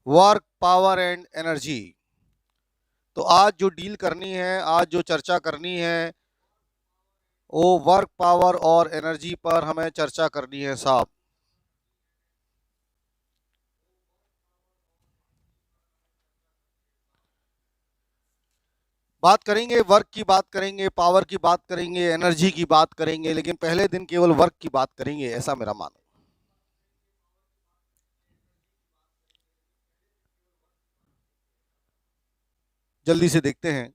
Work, power and energy. तो आज जो डील करनी है, आज जो चर्चा करनी है, वो वर्क, पावर और एनर्जी पर हमें चर्चा करनी है साहब। बात करेंगे, वर्क की बात करेंगे, पावर की बात करेंगे, एनर्जी की बात करेंगे, लेकिन पहले दिन केवल वर्क की बात करेंगे, ऐसा मेरा मानना है। जल्दी से देखते हैं।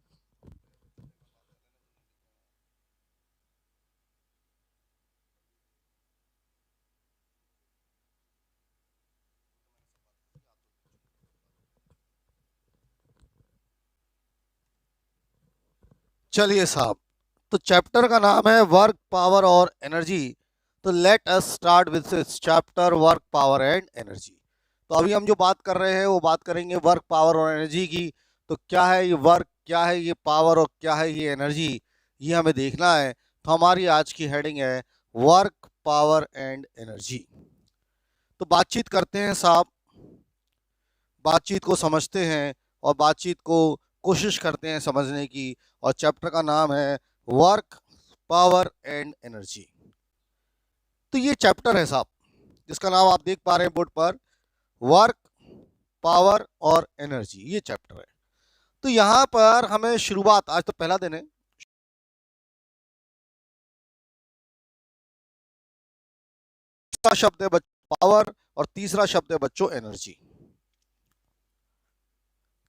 चलिए साहब, तो चैप्टर का नाम है वर्क, पावर और एनर्जी। तो let us start with this chapter, work, power and energy. तो अभी हम जो बात कर रहे हैं वो बात करेंगे वर्क, पावर और एनर्जी की। तो क्या है ये वर्क, क्या है ये पावर और क्या है ये एनर्जी, ये हमें देखना है। तो हमारी आज की हेडिंग है वर्क, पावर एंड एनर्जी। तो बातचीत करते हैं साहब, बातचीत को समझते हैं और बातचीत को कोशिश करते हैं समझने की। और चैप्टर का नाम है वर्क, पावर एंड एनर्जी। तो ये चैप्टर है साहब, जिसका नाम आप देख पा रहे हैं बोर्ड पर, वर्क, पावर और एनर्जी, ये चैप्टर है। तो यहां पर हमें शुरुआत, आज तो पहला दिन है, दूसरा शब्द है पावर और तीसरा शब्द है बच्चों एनर्जी।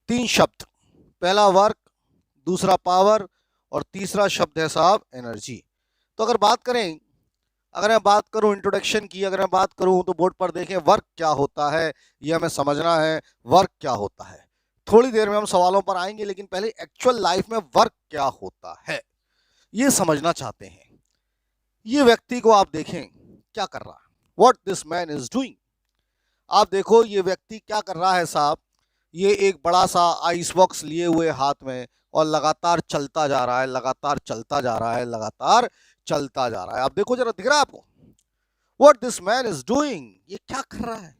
तीन शब्द, पहला वर्क, दूसरा पावर और तीसरा शब्द है साहब एनर्जी। तो अगर बात करें, अगर मैं बात करूं इंट्रोडक्शन की, अगर मैं बात करूं तो बोर्ड पर देखें वर्क क्या होता है, ये हमें समझना है। वर्क क्या होता है, थोड़ी देर में हम सवालों पर आएंगे, लेकिन पहले एक्चुअल लाइफ में वर्क क्या होता है ये समझना चाहते हैं। ये व्यक्ति को आप देखें क्या कर रहा है, what this man is doing. आप देखो ये व्यक्ति क्या कर रहा है साहब। ये एक बड़ा सा आइस बॉक्स लिए हुए हाथ में और लगातार चलता जा रहा है, लगातार चलता जा रहा है, लगातार चलता जा रहा है। आप देखो जरा, दिख रहा है आपको what this man is doing, ये क्या कर रहा है।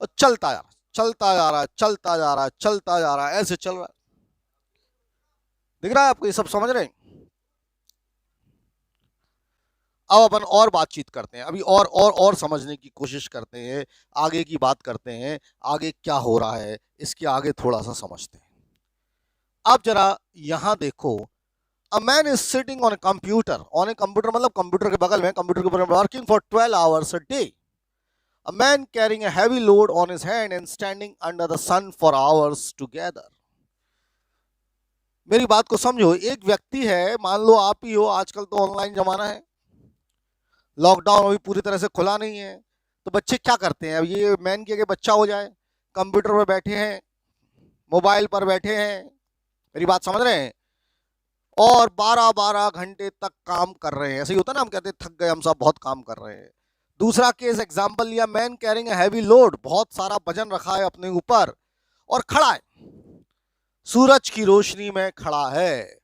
और चलता जा रहा है, चलता जा रहा है, चलता जा रहा है, चलता जा रहा है, ऐसे चल रहा है। दिख रहा है आपको, ये सब समझ रहे हैं। अब अपन और बातचीत करते हैं, अभी और समझने की कोशिश करते हैं, आगे की बात करते हैं, आगे क्या हो रहा है इसके आगे थोड़ा सा समझते हैं। आप जरा यहां देखो, a man is sitting on a computer, on a computer मतलब कंप्यूटर के बगल में, कंप्यूटर के ऊपर working for 12 hours a day. A man carrying a heavy load on his hand and standing under the sun for hours together। मेरी बात को समझो, एक व्यक्ति है, मान लो आप ही हो, आजकल तो ऑनलाइन जमाना है, लॉकडाउन अभी पूरी तरह से खुला नहीं है। तो बच्चे क्या करते हैं, अब ये मैन के बच्चा हो जाए, कंप्यूटर पर बैठे हैं, मोबाइल पर बैठे हैं, मेरी बात समझ रहे हैं, और 12-12 घंटे तक काम कर रहे हैं। ऐसे ही होता है ना, हम कहते हैं थक गए हम सब, बहुत काम कर रहे हैं। दूसरा केस एग्जांपल लिया, man carrying a heavy load, बहुत सारा वजन रखा है अपने ऊपर और खड़ा है, सूरज की रोशनी में खड़ा है।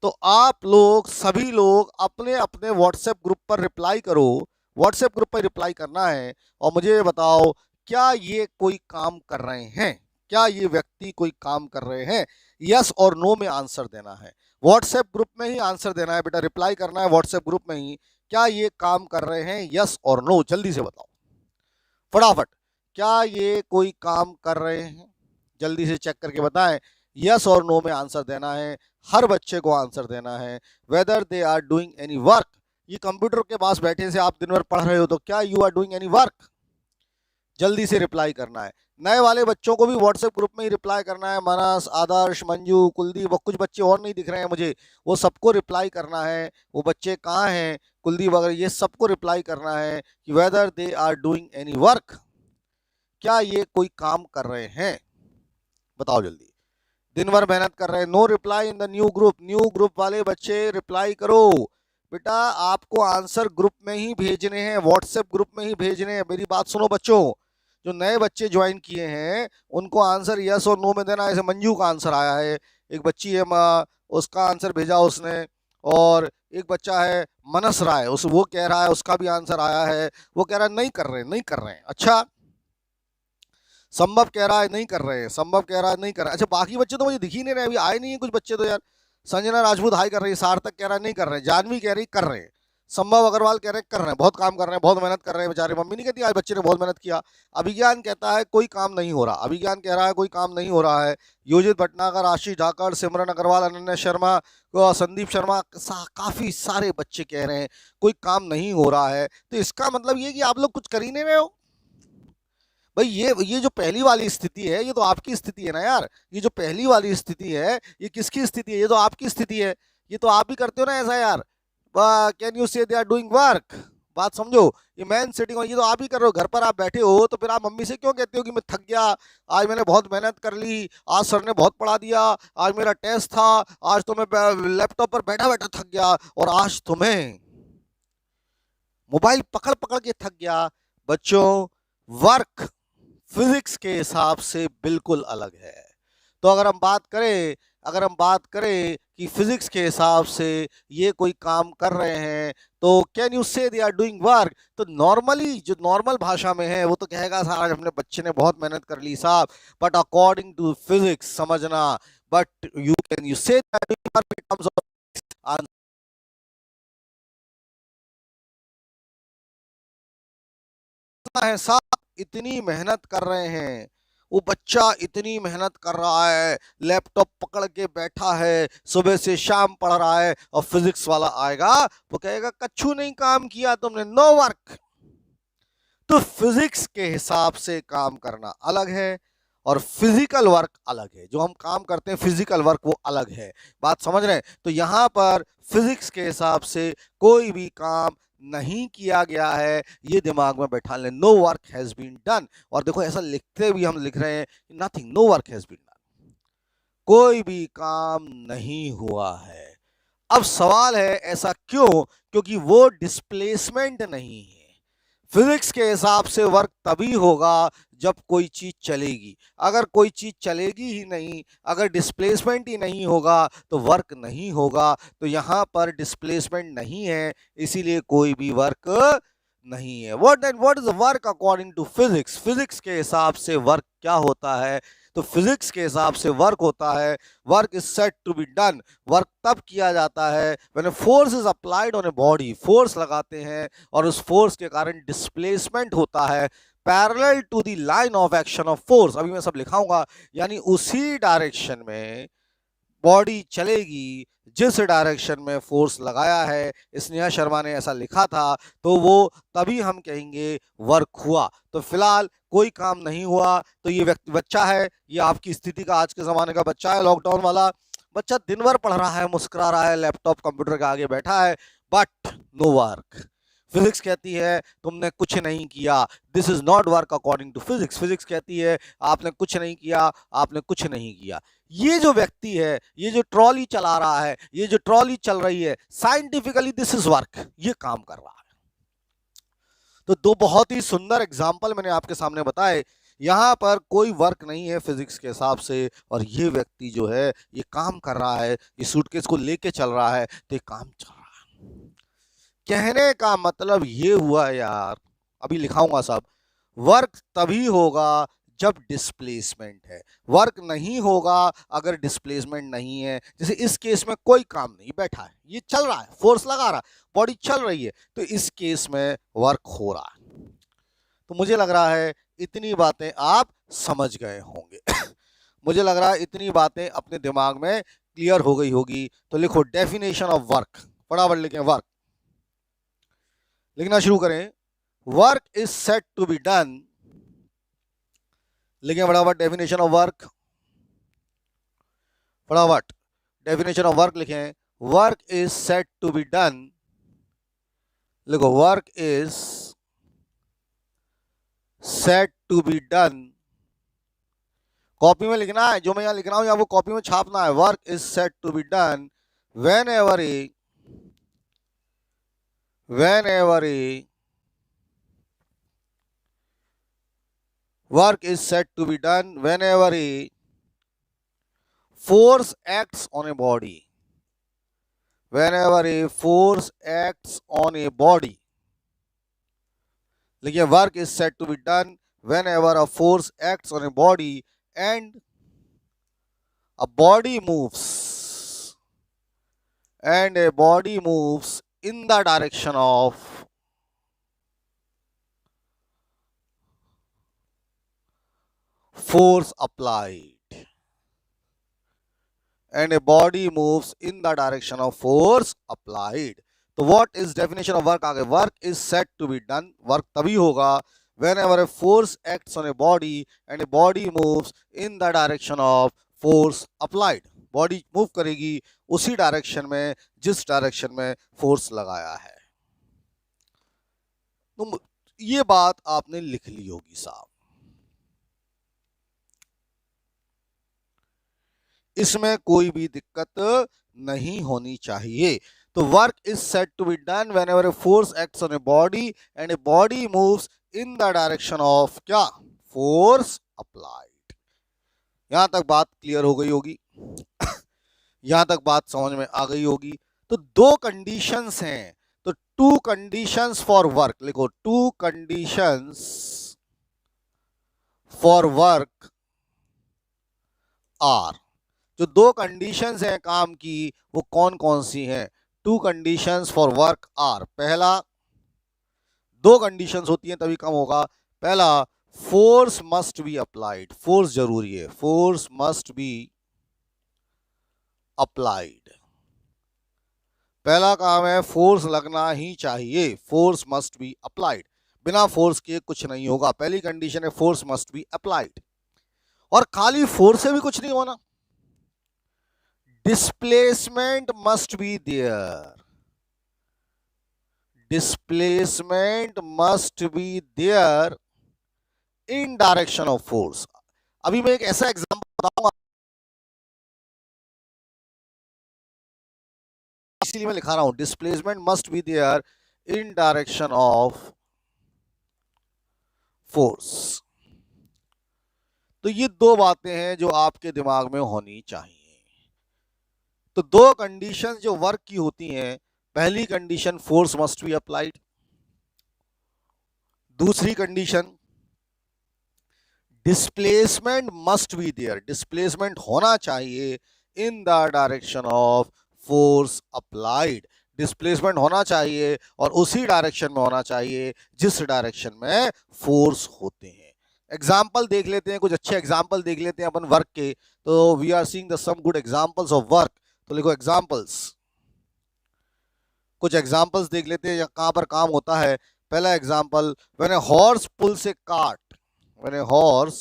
तो आप लोग सभी लोग अपने अपने व्हाट्सएप ग्रुप पर रिप्लाई करो, व्हाट्सएप ग्रुप पर रिप्लाई करना है और मुझे बताओ क्या ये कोई काम कर रहे हैं, क्या ये व्यक्ति कोई काम कर रहे हैं। यस और नो में आंसर देना है, व्हाट्सएप ग्रुप में ही आंसर देना है बेटा, रिप्लाई करना है व्हाट्सएप ग्रुप में ही। क्या ये काम कर रहे हैं, यस और नो, जल्दी से बताओ फटाफट। क्या ये कोई काम कर रहे हैं, जल्दी से चेक करके बताएं। यस और नो में आंसर देना है, हर बच्चे को आंसर देना है। Whether they are doing any work, ये कंप्यूटर के पास बैठे से आप दिन भर पढ़ रहे हो, तो क्या you are doing any work, जल्दी से रिप्लाई करना है। नए वाले बच्चों को भी व्हाट्सएप ग्रुप में ही रिप्लाई करना है, मानस, आदर्श, मंजू, कुलदीप, और कुछ बच्चे और नहीं दिख रहे हैं मुझे, वो सबको रिप्लाई करना है। वो बच्चे कहाँ हैं, कुलदीप वगैरह, ये सबको रिप्लाई करना है कि whether they are doing any work, क्या ये कोई काम कर रहे हैं, बताओ जल्दी। दिन भर मेहनत कर रहे हैं। No reply in the new group, new group वाले बच्चे रिप्लाई करो बेटा, आपको आंसर ग्रुप में ही भेजने हैं, व्हाट्सएप ग्रुप में ही भेजने हैं। मेरी बात सुनो बच्चों, जो नए बच्चे ज्वाइन किए हैं उनको आंसर यस और नो में देना है। जैसे मंजू का आंसर आया है, एक बच्ची है उसका आंसर भेजा उसने, और एक बच्चा है मनस रहा है, उस वो कह रहा है, उसका भी आंसर आया है, वो कह रहा है नहीं कर रहे नहीं कर रहे हैं। अच्छा, संभव कह रहा है नहीं कर रहे हैं, संभव कह रहा है नहीं कर रहा है। अच्छा, बाकी बच्चे तो मुझे दिख ही नहीं रहे, अभी आए नहीं है कुछ बच्चे तो यार। संजना राजपूत हाई कर रही है, सार्थक कह रहा है नहीं कर रहे हैं, जानवी कह रही कर रहे हैं, संभव अग्रवाल कह रहे हैं कर रहे हैं, बहुत काम कर रहे हैं, बहुत मेहनत कर रहे हैं बेचारे। मम्मी नहीं कहती आज बच्चे ने बहुत मेहनत किया। अभिज्ञान कहता है कोई काम नहीं हो रहा, अभिज्ञान कह रहा है कोई काम नहीं हो रहा है। योजित भटनागर, आशीष ढाकड़, सिमरन अग्रवाल, अनन्या शर्मा, संदीप शर्मा, काफी सारे बच्चे कह रहे हैं कोई काम नहीं हो रहा है। तो इसका मतलब ये कि आप लोग कुछ कर ही नहीं रहे हो भाई। ये जो पहली वाली स्थिति है ये तो आपकी स्थिति है ना यार। ये जो पहली वाली स्थिति है ये किसकी स्थिति है? ये तो आपकी स्थिति है। ये तो आप भी करते हो ना ऐसा यार। कैन यू से दे आर डूइंग वर्क? बात समझो। ये मैन सिटिंग, ये तो आप ही कर रहे हो। घर पर आप बैठे हो तो फिर आप मम्मी से क्यों कहते हो कि मैं थक गया, आज मैंने बहुत मेहनत कर ली, आज सर ने बहुत पढ़ा दिया, आज मेरा टेस्ट था, आज तो मैं लैपटॉप पर बैठा बैठा थक गया, और आज तो मैं मोबाइल पकड़ पकड़ के थक गया। बच्चों, वर्क फिजिक्स के हिसाब से बिल्कुल अलग है। तो अगर हम बात करें कि फिजिक्स के हिसाब से ये कोई काम कर रहे हैं तो कैन यू से दे आर डूइंग वर्क, तो नॉर्मली जो नॉर्मल भाषा में है वो तो कहेगा सर आज अपने बच्चे ने बहुत मेहनत कर ली साहब, बट अकॉर्डिंग टू फिजिक्स समझना, but you can you say that doing work in terms of है साहब, इतनी मेहनत कर रहे हैं, वो बच्चा इतनी मेहनत कर रहा है, लैपटॉप पकड़ के बैठा है, सुबह से शाम पढ़ रहा है, और फिजिक्स वाला आएगा वो कहेगा कच्छू नहीं काम किया तुमने, नो वर्क। तो फिजिक्स के हिसाब से काम करना अलग है और फिजिकल वर्क अलग है। जो हम काम करते हैं फिजिकल वर्क वो अलग है। बात समझ रहे हैं? तो यहां पर फिजिक्स के हिसाब से कोई भी काम नहीं किया गया है, ये दिमाग में बैठा लें। No work has been done. और देखो ऐसा लिखते भी हम लिख रहे हैं nothing, no work has been done, कोई भी काम नहीं हुआ है। अब सवाल है ऐसा क्यों? क्योंकि वो डिस्प्लेसमेंट नहीं है। फिजिक्स के हिसाब से वर्क तभी होगा जब कोई चीज चलेगी। अगर कोई चीज चलेगी ही नहीं, अगर डिस्प्लेसमेंट ही नहीं होगा तो वर्क नहीं होगा। तो यहां पर डिस्प्लेसमेंट नहीं है, इसीलिए कोई भी वर्क नहीं है। What is work according to physics? Physics के हिसाब से वर्क क्या होता है? तो फिजिक्स के हिसाब से वर्क होता है, work is set to be done. Work तब किया जाता है when force is applied on a body, force लगाते हैं और उस फोर्स के कारण डिस्प्लेसमेंट होता है parallel to the line of action of force. अभी मैं सब लिखाऊंगा, यानी उसी डायरेक्शन में बॉडी चलेगी जिस डायरेक्शन में फोर्स लगाया है। स्नेहा शर्मा ने ऐसा लिखा था, तो वो तभी हम कहेंगे वर्क हुआ। तो फिलहाल कोई काम नहीं हुआ। तो ये व्यक्ति बच्चा है, ये आपकी स्थिति का आज के जमाने का बच्चा है, लॉकडाउन वाला बच्चा दिन भर पढ़ रहा है, मुस्कुरा रहा है, लैपटॉप कंप्यूटर के आगे बैठा है, बट नो वर्क। फिजिक्स कहती है तुमने कुछ नहीं किया, this is not work according to physics. Physics कहती है आपने कुछ नहीं किया, आपने कुछ नहीं किया। ये जो व्यक्ति है, ये जो ट्रॉली चला रहा है, ये जो ट्रॉली चल रही है, साइंटिफिकली दिस इज वर्क, ये काम कर रहा है। तो दो बहुत ही सुंदर एग्जाम्पल मैंने आपके सामने बताए। यहां पर कोई वर्क नहीं है फिजिक्स के हिसाब से, और ये व्यक्ति जो है ये काम कर रहा है, ये सूटकेस को लेके चल रहा है, तो ये काम चल रहा है। कहने का मतलब ये हुआ यार, अभी लिखाऊंगा सब, वर्क तभी होगा जब डिस्प्लेसमेंट है। वर्क नहीं होगा अगर डिस्प्लेसमेंट नहीं है। जैसे इस केस में कोई काम नहीं, बैठा है, ये चल रहा है, फोर्स लगा रहा है, बॉडी चल रही है, तो इस केस में वर्क हो रहा है। तो मुझे लग रहा है इतनी बातें आप समझ गए होंगे। मुझे लग रहा है इतनी बातें अपने दिमाग में क्लियर हो गई होगी। तो लिखो डेफिनेशन ऑफ वर्क, फटाफट लिखें वर्क, लिखना शुरू करें। Work is set to be done, लिखें फटाफट डेफिनेशन ऑफ वर्क, फटाफट डेफिनेशन ऑफ वर्क लिखें। Work is set to be done, लिखो work is set to be done. Copy में लिखना है, जो मैं यहां लिख रहा हूं या वो कॉपी में छापना है। Work is set to be done whenever a work is said to be done whenever a force acts on a body, whenever a force acts on a body. लेकिन work is said to be done whenever a force acts on a body and a body moves in the direction of force applied, and a body moves in the direction of force applied. तो what is definition of work? आगे work is said to be done. work तभी होगा whenever a force acts on a body and a body moves in the direction of force applied. Body move करेगी उसी direction में जिस direction में force लगाया है. तो ये बात आपने लिख ली होगी साहब. इसमें कोई भी दिक्कत नहीं होनी चाहिए. तो work is said to be done whenever a force acts on a body and a body moves in the direction of क्या? Force applied. यहां तक बात क्लियर हो गई होगी. यहां तक बात समझ में आ गई होगी. तो दो कंडीशंस हैं. तो टू कंडीशंस फॉर वर्क लिखो. Two conditions for work are. जो दो कंडीशंस हैं काम की वो कौन कौन सी हैं? Two conditions for work are. पहला, दो कंडीशंस होती हैं तभी काम होगा. पहला, force must be applied. Force जरूरी है. Force must be applied. पहला काम है फोर्स लगना ही चाहिए. Force must be applied. बिना फोर्स के कुछ नहीं होगा. पहली कंडीशन है फोर्स मस्ट बी अप्लाइड. और खाली फोर्स से भी कुछ नहीं होना. displacement must be there. Displacement must be there in direction of force. अभी मैं एक ऐसा एग्जांपल बताऊंगा, इसीलिए मैं लिखा रहा हूं displacement must be there in direction of force. तो ये दो बातें हैं जो आपके दिमाग में होनी चाहिए. तो दो कंडीशंस जो वर्क की होती हैं. पहली condition force must be applied. दूसरी condition displacement must be there. Displacement होना चाहिए in the direction of force applied. Displacement होना चाहिए और उसी डायरेक्शन में होना चाहिए जिस डायरेक्शन में फोर्स होते हैं. एग्जाम्पल देख लेते हैं. कुछ अच्छे एग्जाम्पल देख लेते हैं अपन वर्क के. तो we are seeing the some good examples of work. तो लिखो एग्जाम्पल्स. कुछ एग्जाम्पल्स देख लेते हैं कहां पर काम होता है. पहला example, when a horse pulls a cart. When a horse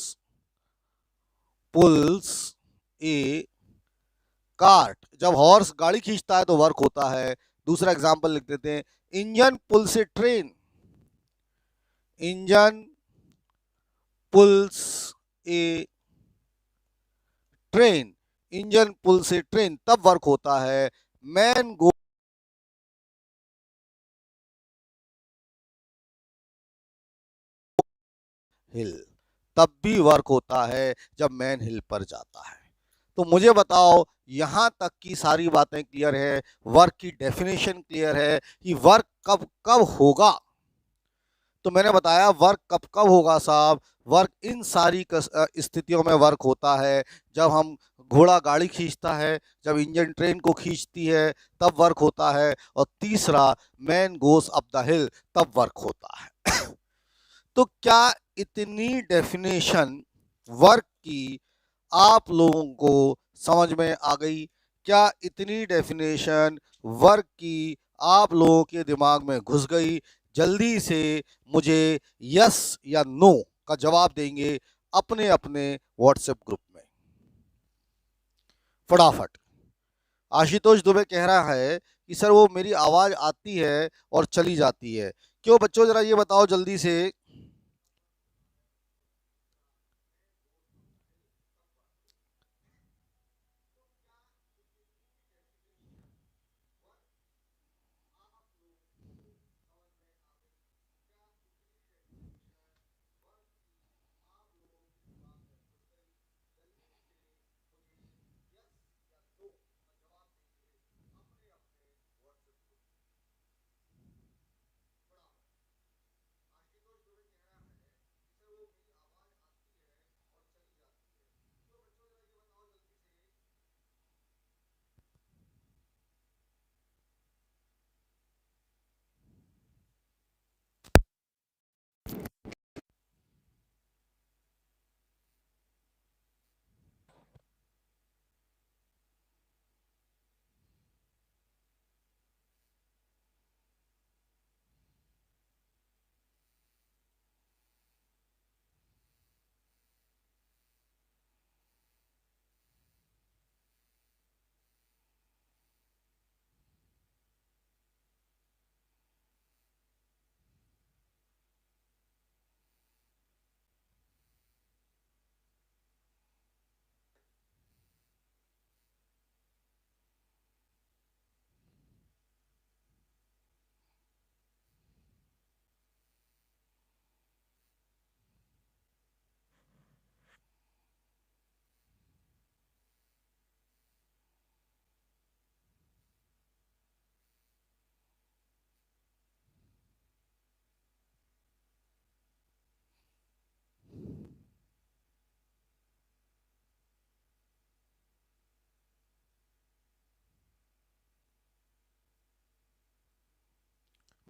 pulls a cart. जब हॉर्स गाड़ी खींचता है तो वर्क होता है. दूसरा एग्जाम्पल लिख देते हैं, इंजन पुल्स ए ट्रेन. इंजन पुल्स ए ट्रेन. इंजन पुल्स ए ट्रेन तब वर्क होता है. मैन गो हिल. तब भी वर्क होता है जब मैन हिल पर जाता है. तो मुझे बताओ, यहां तक की सारी बातें क्लियर है. वर्क की डेफिनेशन क्लियर है कि वर्क कब कब होगा. तो मैंने बताया वर्क कब कब होगा साहब. वर्क इन सारी स्थितियों में वर्क होता है. जब हम घोड़ा गाड़ी खींचता है, जब इंजन ट्रेन को खींचती है तब वर्क होता है. और तीसरा, मैन गोस अप द हिल तब वर्क होता है. तो क्या इतनी डेफिनेशन वर्क की आप लोगों को समझ में आ गई? क्या इतनी डेफिनेशन वर्क की आप लोगों के दिमाग में घुस गई? जल्दी से मुझे यस या नो का जवाब देंगे अपने अपने व्हाट्सएप ग्रुप में फटाफट. आशुतोष दुबे कह रहा है कि सर वो मेरी आवाज आती है और चली जाती है. क्यों बच्चों, जरा ये बताओ जल्दी से.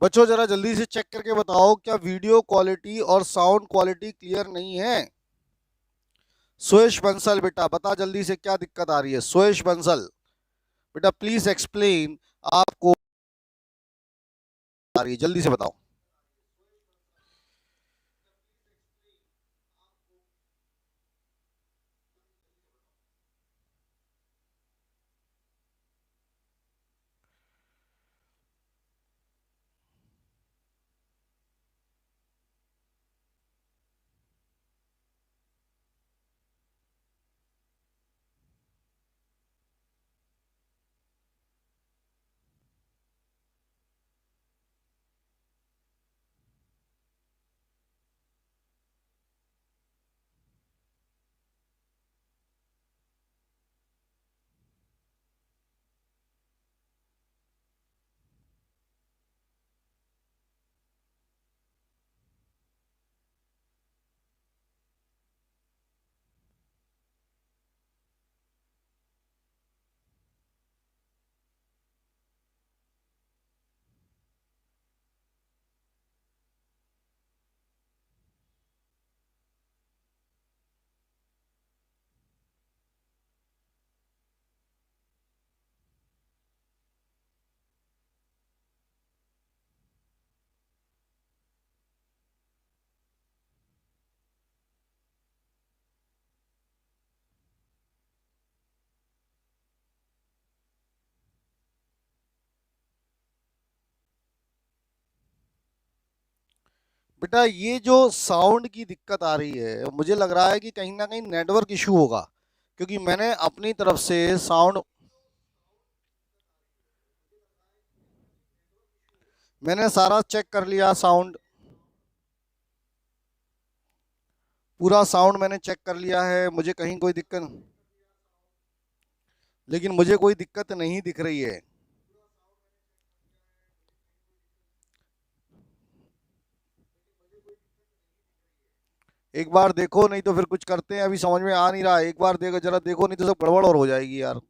बच्चों जरा जल्दी से चेक करके बताओ, क्या वीडियो क्वालिटी और साउंड क्वालिटी क्लियर नहीं है? सुयश बंसल बेटा बता जल्दी से क्या दिक्कत आ रही है। सुयश बंसल बेटा प्लीज एक्सप्लेन, आपको आ रही है, जल्दी से बताओ। बेटा ये जो साउंड की दिक्कत आ रही है, मुझे लग रहा है कि कहीं ना कहीं नेटवर्क इशू होगा, क्योंकि मैंने अपनी तरफ से साउंड, मैंने सारा चेक कर लिया साउंड, पूरा साउंड मैंने चेक कर लिया है, मुझे कहीं कोई दिक्कत, लेकिन मुझे कोई दिक्कत नहीं दिख रही है। एक बार देखो, नहीं तो फिर कुछ करते हैं, अभी समझ में आ नहीं रहा है। एक बार देखो, जरा देखो, नहीं तो सब गड़बड़ और हो जाएगी यार।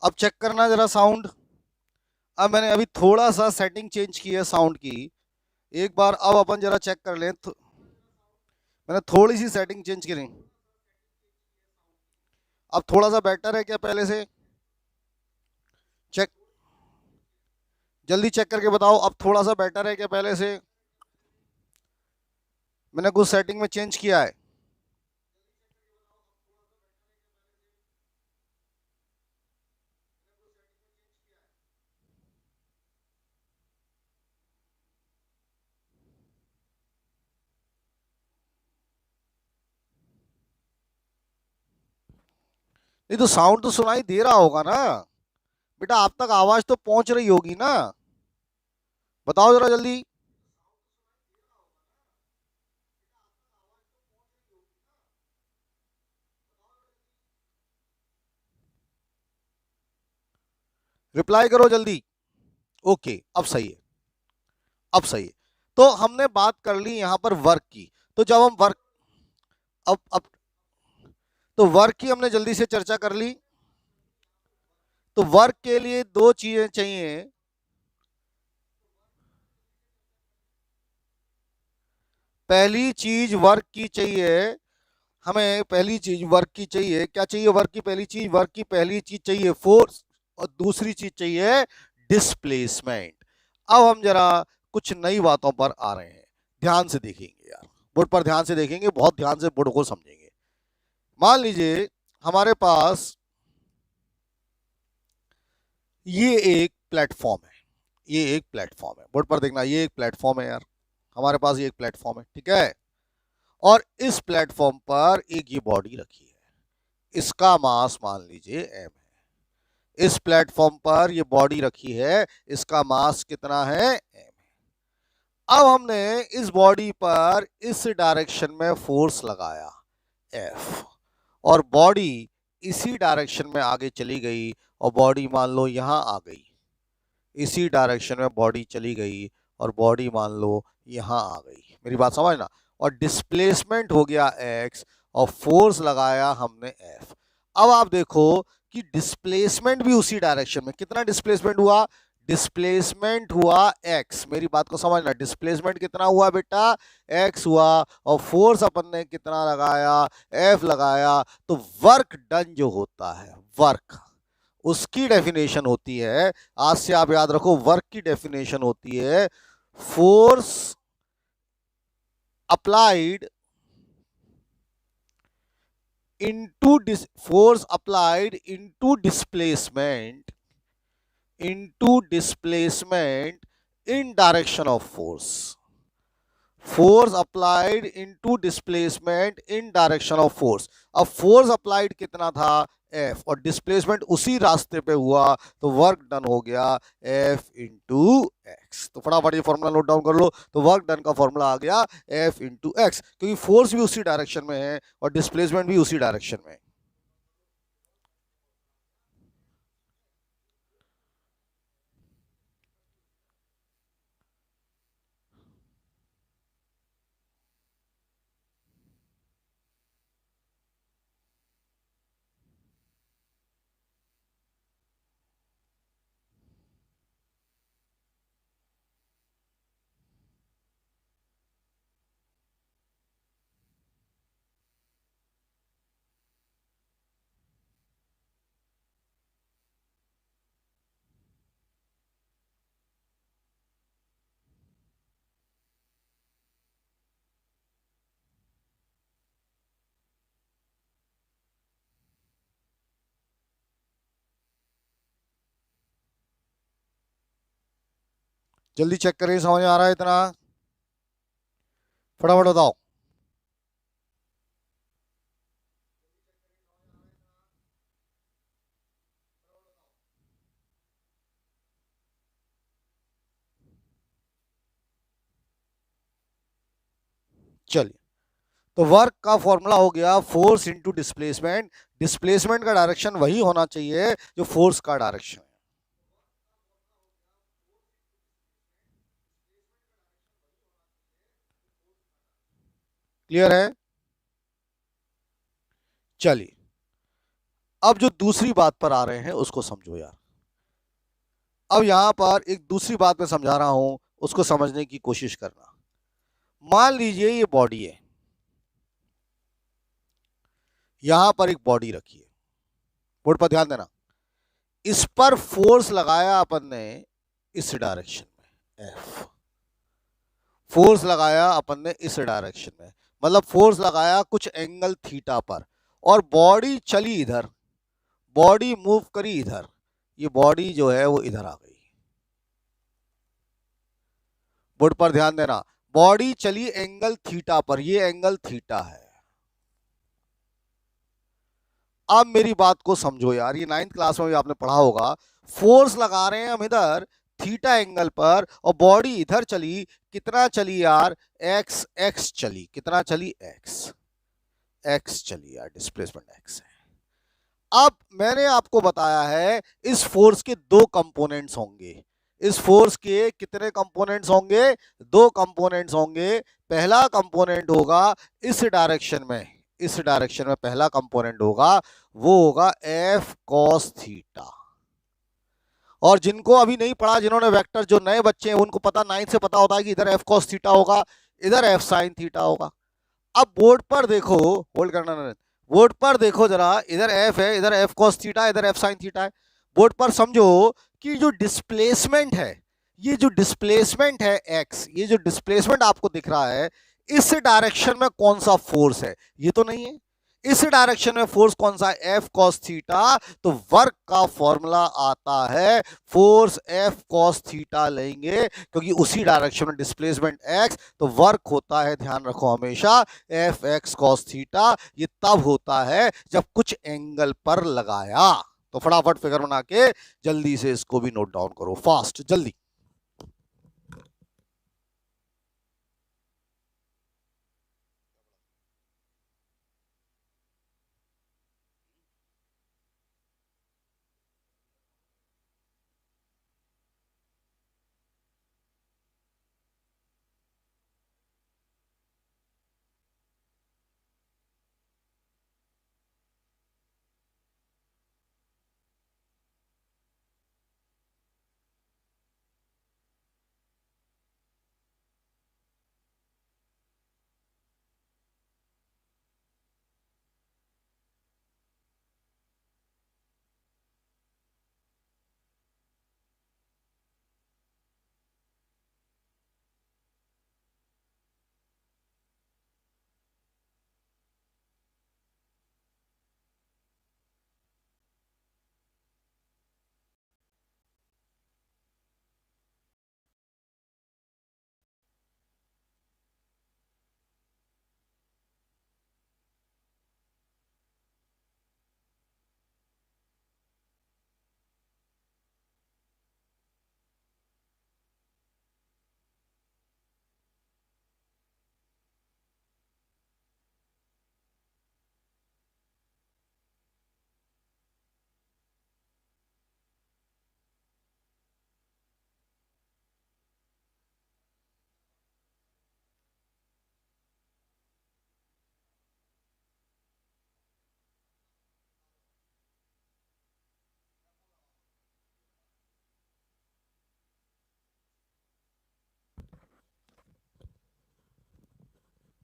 अब चेक करना जरा साउंड। अब मैंने अभी थोड़ा सा सेटिंग चेंज की है साउंड की, एक बार अब अपन जरा चेक कर लें। मैंने थोड़ी सी सेटिंग चेंज करी, अब थोड़ा सा बेटर है क्या पहले से? चेक, जल्दी चेक करके बताओ, अब थोड़ा सा बेटर है क्या पहले से? मैंने कुछ सेटिंग में चेंज किया है। नहीं तो साउंड तो सुनाई दे रहा होगा ना बेटा, आप तक आवाज तो पहुंच रही होगी ना? बताओ जरा जल्दी। रिप्लाई करो जल्दी। ओके, अब सही है, अब सही है। तो हमने बात कर ली यहां पर वर्क की, तो जब हम वर्क, अब तो वर्क की हमने जल्दी से चर्चा कर ली। तो वर्क के लिए दो चीजें चाहिए। पहली चीज वर्क की चाहिए, हमें पहली चीज वर्क की चाहिए, क्या चाहिए? वर्क की पहली चीज, वर्क की पहली चीज चाहिए फोर्स, और दूसरी चीज चाहिए डिस्प्लेसमेंट। अब हम जरा कुछ नई बातों पर आ रहे हैं, ध्यान से देखेंगे यार, बोर्ड पर ध्यान से देखेंगे, बहुत ध्यान से बोर्ड को समझेंगे। मान लीजिए हमारे पास ये एक प्लेटफॉर्म है, ये एक प्लेटफॉर्म है, बोर्ड पर देखना, ये एक प्लेटफॉर्म है यार, हमारे पास ये एक प्लेटफॉर्म है, ठीक है। और इस प्लेटफॉर्म पर एक ये बॉडी रखी है, इसका मास मान लीजिए m है। इस प्लेटफॉर्म पर ये बॉडी रखी है, इसका मास कितना है, m है। अब हमने इस बॉडी पर इस डायरेक्शन में फोर्स लगाया F, और बॉडी इसी डायरेक्शन में आगे चली गई, और बॉडी मान लो यहां आ गई, इसी डायरेक्शन में बॉडी चली गई और बॉडी मान लो यहां आ गई, मेरी बात समझना। और डिस्प्लेसमेंट हो गया x और फोर्स लगाया हमने F। अब आप देखो कि डिस्प्लेसमेंट भी उसी डायरेक्शन में, कितना डिस्प्लेसमेंट हुआ, डिस्प्लेसमेंट हुआ x, मेरी बात को समझना, डिस्प्लेसमेंट कितना हुआ बेटा, x हुआ, और फोर्स अपन ने कितना लगाया, F लगाया। तो वर्क डन जो होता है, वर्क, उसकी डेफिनेशन होती है, आज से आप याद रखो, वर्क की डेफिनेशन होती है force applied into force applied into displacement in direction of force, force applied into displacement in direction of force. अब फोर्स अप्लाइड कितना था, F, और डिस्प्लेसमेंट उसी रास्ते पे हुआ, तो वर्क डन हो गया F इंटू एक्स। तो फटाफट ये फॉर्मूला नोट डाउन कर लो, तो वर्क डन का फॉर्मूला आ गया F इंटू एक्स, क्योंकि फोर्स भी उसी डायरेक्शन में है और डिस्प्लेसमेंट भी उसी डायरेक्शन में है। जल्दी चेक करें, समझ आ रहा है इतना, फटाफट बताओ। चलिए, तो वर्क का फॉर्मूला हो गया फोर्स इंटू डिस्प्लेसमेंट, डिस्प्लेसमेंट का डायरेक्शन वही होना चाहिए जो फोर्स का डायरेक्शन है। क्लियर है? चलिए, अब जो दूसरी बात पर आ रहे हैं उसको समझो यार। अब यहां पर एक दूसरी बात मैं समझा रहा हूं, उसको समझने की कोशिश करना। मान लीजिए ये बॉडी है, यहां पर एक बॉडी रखी है, बोर्ड पर ध्यान देना, इस पर फोर्स लगाया अपन ने इस डायरेक्शन में, F, फोर्स लगाया अपन ने इस डायरेक्शन में, मतलब फोर्स लगाया कुछ एंगल थीटा पर, और बॉडी चली इधर, बॉडी मूव करी इधर, ये बॉडी जो है वो इधर आ गई, बोर्ड पर ध्यान देना, बॉडी चली एंगल थीटा पर, ये एंगल थीटा है। अब मेरी बात को समझो यार, ये 9th क्लास में भी आपने पढ़ा होगा, फोर्स लगा रहे हैं हम इधर थीटा एंगल पर, और बॉडी इधर चली, कितना चली यार, एक्स, एक्स चली, कितना चली, एक्स, एक्स चली यार, डिस्प्लेसमेंट एक्स है। अब मैंने आपको बताया है इस फोर्स के दो कंपोनेंट्स होंगे, इस फोर्स के कितने कंपोनेंट्स होंगे, दो कंपोनेंट्स होंगे। पहला कंपोनेंट होगा इस डायरेक्शन में, इस डायरेक्शन में पहला कंपोनेंट होगा, वो होगा F cos थीटा। और जिनको अभी नहीं पढ़ा, जिन्होंने वेक्टर, जो नए बच्चे हैं उनको पता, 9th से पता होता है कि इधर F cos थीटा होगा, इधर F sin थीटा होगा। अब बोर्ड पर देखो, होल्ड करना ना, बोर्ड पर देखो जरा, इधर F है, इधर F cos थीटा, इधर F sin थीटा है। बोर्ड पर समझो कि जो डिस्प्लेसमेंट है, ये जो डिस्प्लेसमेंट है x, ये जो डिस्प्लेसमेंट आपको दिख रहा है, इस डायरेक्शन में कौन सा फोर्स है, ये तो नहीं है, इस डायरेक्शन में फोर्स कौन सा है, एफ कॉस थीटा, तो वर्क का फॉर्मूला आता है फोर्स एफ कॉस थीटा लेंगे क्योंकि उसी डायरेक्शन में डिस्प्लेसमेंट एक्स, तो वर्क होता है, ध्यान रखो हमेशा, एफ एक्स कॉस थीटा। ये तब होता है जब कुछ एंगल पर लगाया। तो फटाफट फिगर बना के जल्दी से इसको भी नोट डाउन करो, फास्ट जल्दी।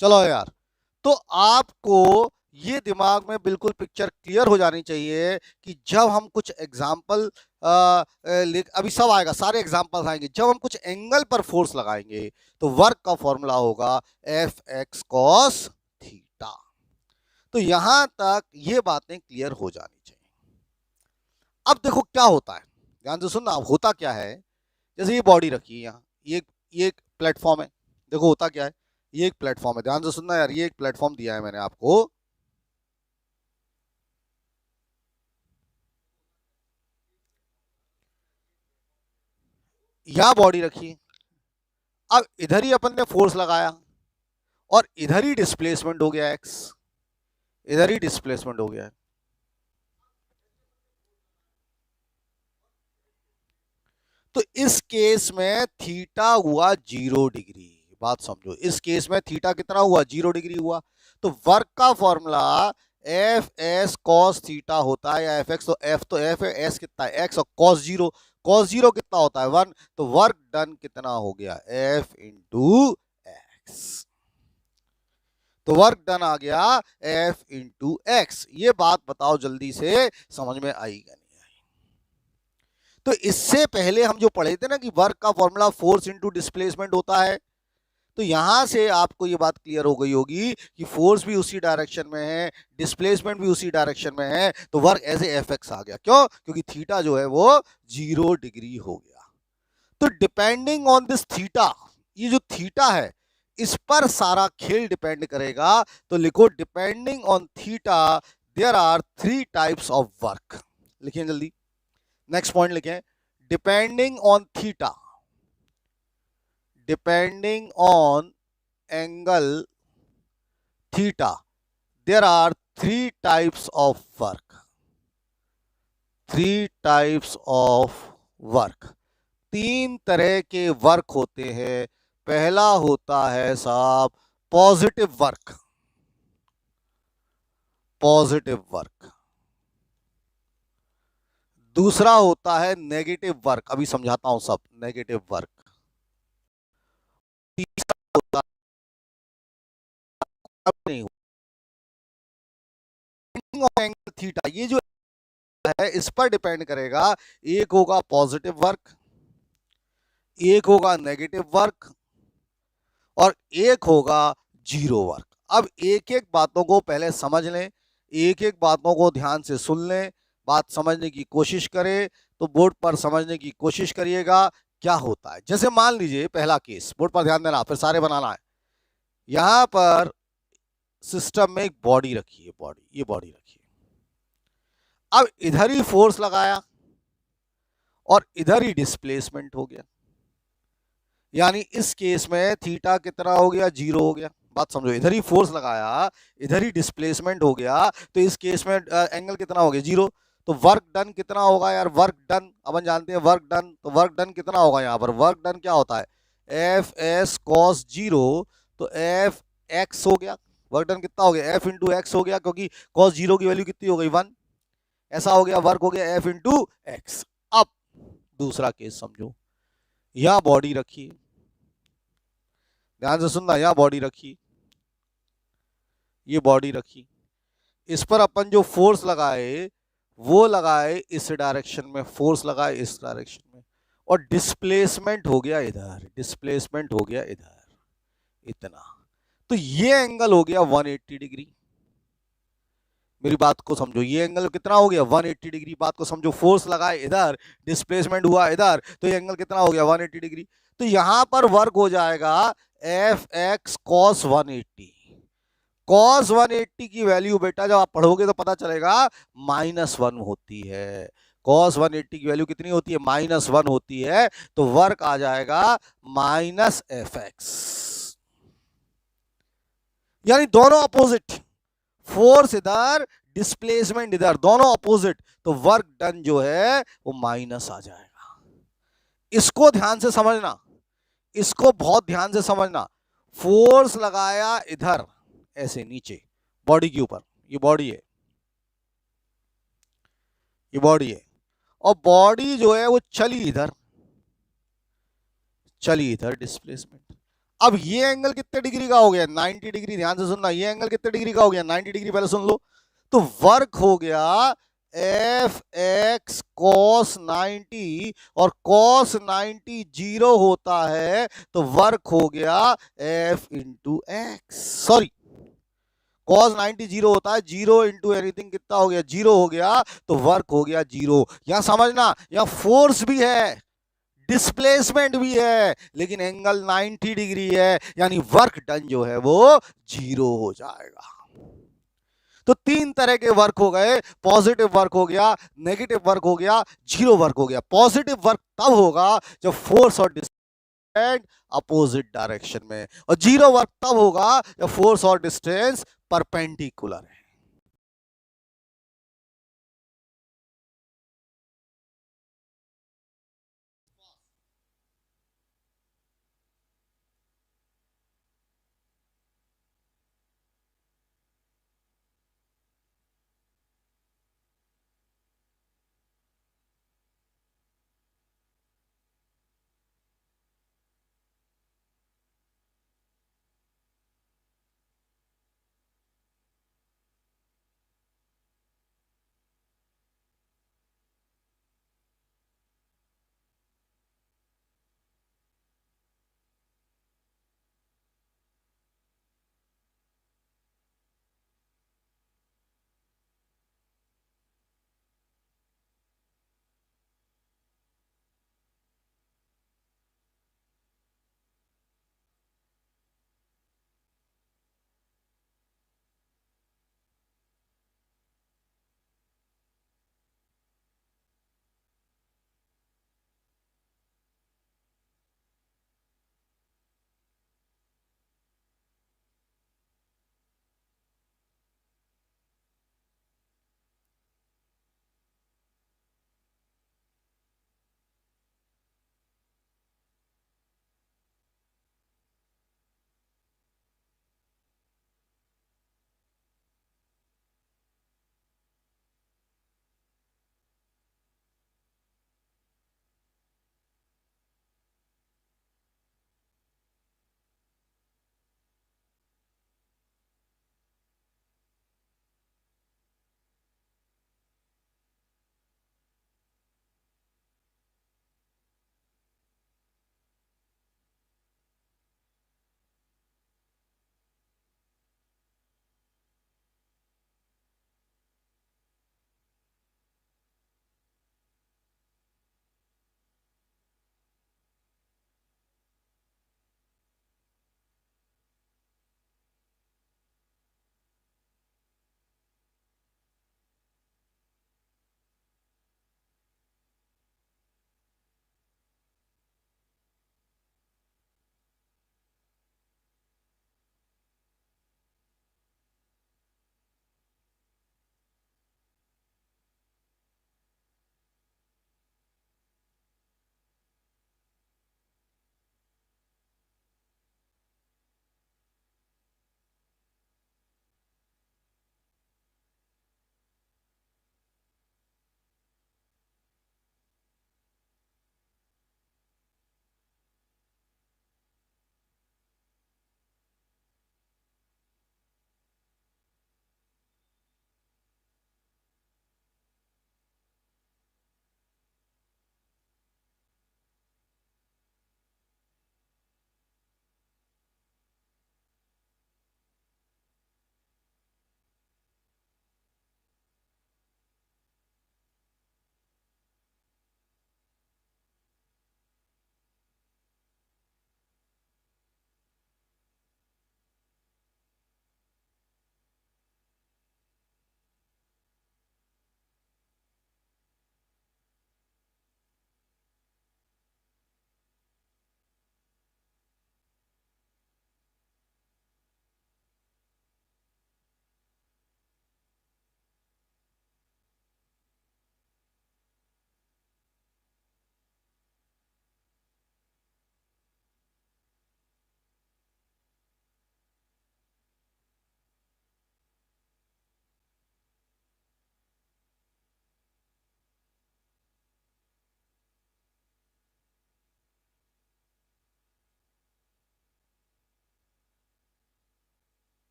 चलो यार, तो आपको ये दिमाग में बिल्कुल पिक्चर क्लियर हो जानी चाहिए कि जब हम कुछ एग्जाम्पल, अभी सब आएगा, सारे एग्जाम्पल्स आएंगे, जब हम कुछ एंगल पर फोर्स लगाएंगे तो वर्क का फॉर्मूला होगा एफ एक्स कॉस थीटा। तो यहां तक ये बातें क्लियर हो जानी चाहिए। अब देखो क्या होता है, ध्यान से सुनना। अब होता क्या है, जैसे ये बॉडी रखी है यहाँ, ये एक प्लेटफॉर्म है, देखो होता क्या है, ये एक प्लेटफॉर्म है, ध्यान से सुनना यार, ये एक प्लेटफॉर्म दिया है मैंने आपको, यहां बॉडी रखी। अब इधर ही अपन ने फोर्स लगाया और इधर ही डिस्प्लेसमेंट हो गया एक्स, इधर ही डिस्प्लेसमेंट हो गया है। तो इस केस में थीटा हुआ 0 डिग्री, बात समझो, इस केस में थीटा कितना हुआ, 0 डिग्री हुआ। तो वर्क का formula F S cos theta होता है, या एफ एक्स, तो एफ है, एस कितना है एक्स, और कॉस जीरो कितना होता है 1, तो वर्क डन कितना हो गया एफ इंटू एक्स। तो वर्क डन आ गया एफ इंटू एक्स। ये बात बताओ जल्दी से, समझ में आएगा? तो इससे पहले हम जो पढ़े थे ना कि वर्क का फॉर्मूला फोर्स इंटू डिस्प्लेसमेंट होता है, तो यहां से आपको ये बात क्लियर हो गई होगी कि फोर्स भी उसी डायरेक्शन में है, डिस्प्लेसमेंट भी उसी डायरेक्शन में है, तो वर्क एज एफ एक्स आ गया। क्यों? क्योंकि थीटा जो है वो 0 डिग्री हो गया। तो डिपेंडिंग ऑन दिस थीटा, ये जो थीटा है इस पर सारा खेल डिपेंड करेगा। तो लिखो depending on theta there are 3 types of work. लिखिए जल्दी, नेक्स्ट पॉइंट लिखें, depending on theta, depending on angle theta, there are 3 types of work, 3 types of work, 3 तरह के वर्क होते हैं। पहला होता है साहब पॉजिटिव वर्क, पॉजिटिव वर्क। दूसरा होता है नेगेटिव वर्क, अभी समझाता हूं सब, नेगेटिव वर्क। तीसरा होता है नहीं, एंगल थीटा, ये जो है इस पर डिपेंड करेगा। एक होगा पॉजिटिव वर्क, एक होगा नेगेटिव वर्क, और एक होगा जीरो वर्क। अब एक एक बातों को पहले समझ लें, एक एक बातों को ध्यान से सुन लें, बात समझने की कोशिश करें, तो बोर्ड पर समझने की कोशिश करिएगा क्या होता है। जैसे मान लीजिए पहला केस, बोर्ड पर ध्यान देना, फिर सारे बनाना है। यहां पर सिस्टम में एक बॉडी रखी है, बॉडी, ये बॉडी रखी है। अब इधर ही फोर्स लगाया और इधर ही डिस्प्लेसमेंट हो गया, यानी इस केस में थीटा कितना हो गया, 0 हो गया। बात समझो, इधर ही फोर्स लगाया, इधर ही डिस्प्लेसमेंट हो गया, तो इस केस में एंगल कितना हो गया, 0। तो वर्क डन कितना होगा यार, वर्क डन अपन जानते हैं, वर्क डन, तो वर्क डन कितना होगा यहाँ पर, वर्क डन क्या होता है, एफ एस कॉस 0, तो एफ एक्स हो गया। वर्क डन कितना हो गया, एफ इंटू एक्स हो गया, क्योंकि कॉस 0 की वैल्यू कितनी हो गई, 1। ऐसा हो गया, वर्क हो गया एफ इंटू एक्स। अब दूसरा केस समझो, यहां बॉडी रखी, ध्यान से सुनना, यहां बॉडी रखी, ये बॉडी रखी, इस पर अपन जो फोर्स लगाए वो लगाए इस डायरेक्शन में, फोर्स लगाए इस डायरेक्शन में, और डिस्प्लेसमेंट हो गया इधर, डिस्प्लेसमेंट हो गया इधर, इतना। तो ये एंगल हो गया 180 डिग्री। मेरी बात को समझो, ये एंगल कितना हो गया, 180 डिग्री। बात को समझो, फोर्स लगाए इधर, डिस्प्लेसमेंट हुआ इधर, तो ये एंगल कितना हो गया, 180 डिग्री। तो यहां पर वर्क हो जाएगा एफ एक्स कॉस 180। कॉस 180 की वैल्यू बेटा जब आप पढ़ोगे तो पता चलेगा -1 होती है। कॉस 180 की वैल्यू कितनी होती है, -1 होती है। तो वर्क आ जाएगा -fx, यानी दोनों अपोजिट, फोर्स इधर, डिस्प्लेसमेंट इधर, दोनों अपोजिट, तो वर्क डन जो है वो माइनस आ जाएगा। इसको ध्यान से समझना, इसको बहुत ध्यान से समझना। फोर्स लगाया इधर ऐसे नीचे बॉडी के ऊपर, ये बॉडी है, ये बॉडी है, और बॉडी जो है वो चली इधर, चली इधर, डिस्प्लेसमेंट। अब ये एंगल कितने डिग्री का हो गया, 90 डिग्री। ध्यान से सुनना, ये एंगल कितने डिग्री का हो गया, 90 डिग्री। पहले सुन लो, तो वर्क हो गया एफ एक्स कॉस 90, और कॉस 90 0 होता है, तो वर्क हो गया F into x, sorry, cos 90 0 होता है, 0 इंटू एनीथिंग कितना हो गया, 0 हो गया, तो वर्क हो गया 0। यहां समझना, यहां फोर्स भी है, डिस्प्लेसमेंट भी है, लेकिन एंगल 90 डिग्री है, यानी वर्क डन जो है वो 0 हो जाएगा। तो तीन तरह के वर्क हो गए, पॉजिटिव वर्क हो गया, नेगेटिव वर्क हो गया, जीरो वर्क हो गया। पॉजिटिव वर्क तब होगा जब फोर्स और डिस्टेंस अपोजिट डायरेक्शन में, और जीरो वर्क तब होगा जब फोर्स और डिस्टेंस परपेंडिकुलर है।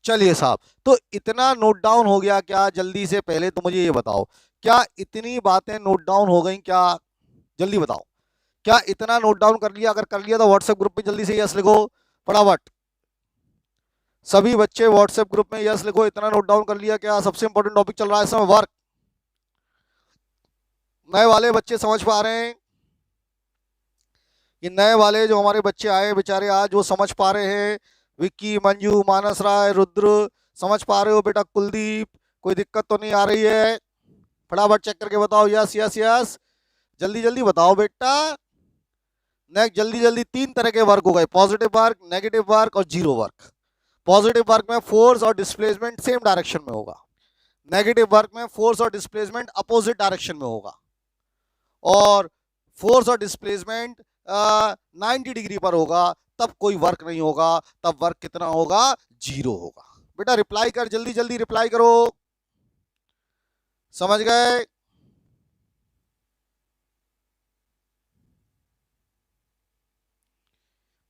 चलिए साहब, तो इतना नोट डाउन हो गया क्या? जल्दी से पहले तो मुझे ये बताओ, क्या इतनी बातें नोट डाउन हो गई क्या? जल्दी बताओ, क्या इतना नोट डाउन कर लिया? अगर कर लिया तो व्हाट्सएप ग्रुप में जल्दी से यस लिखो फटाफट। सभी बच्चे व्हाट्सएप ग्रुप में यस लिखो। इतना नोट डाउन कर लिया क्या? सबसे इंपॉर्टेंट टॉपिक चल रहा है इस समय, वर्क। नए वाले बच्चे समझ पा रहे हैं? ये नए वाले जो हमारे बच्चे आए बेचारे आज, वो समझ पा रहे हैं? विक्की, मंजू, मानस राय, रुद्र, समझ पा रहे हो बेटा? कुलदीप, कोई दिक्कत तो नहीं आ रही है? फटाफट चेक करके बताओ, यस यस यस, जल्दी जल्दी बताओ बेटा। नेक्स्ट, जल्दी जल्दी। तीन तरह के वर्क हो गए, पॉजिटिव वर्क, नेगेटिव वर्क और जीरो वर्क। पॉजिटिव वर्क में फोर्स और डिस्प्लेसमेंट सेम डायरेक्शन में होगा, नेगेटिव वर्क में फोर्स और डिस्प्लेसमेंट अपोजिट डायरेक्शन में होगा, और फोर्स और डिस्प्लेसमेंट 90 डिग्री पर होगा, तब कोई वर्क नहीं होगा। तब वर्क कितना होगा? जीरो होगा। बेटा रिप्लाई कर, जल्दी जल्दी रिप्लाई करो। समझ गए?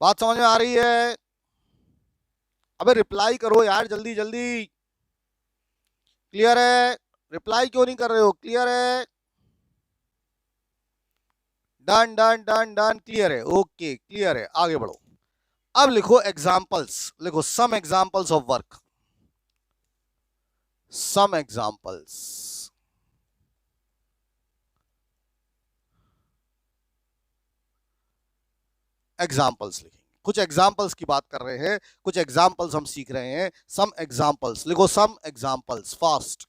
बात समझ में आ रही है? अबे रिप्लाई करो यार, जल्दी जल्दी। क्लियर है? रिप्लाई क्यों नहीं कर रहे हो? क्लियर है? Done done done done, clear है, ओके क्लियर है, आगे बढ़ो। अब लिखो एग्जांपल्स, लिखो some examples of work, some examples. Examples लिखेंगे, कुछ एग्जांपल्स की बात कर रहे हैं, कुछ एग्जांपल्स हम सीख रहे हैं। सम एग्जांपल्स लिखो, सम एग्जांपल्स, फास्ट।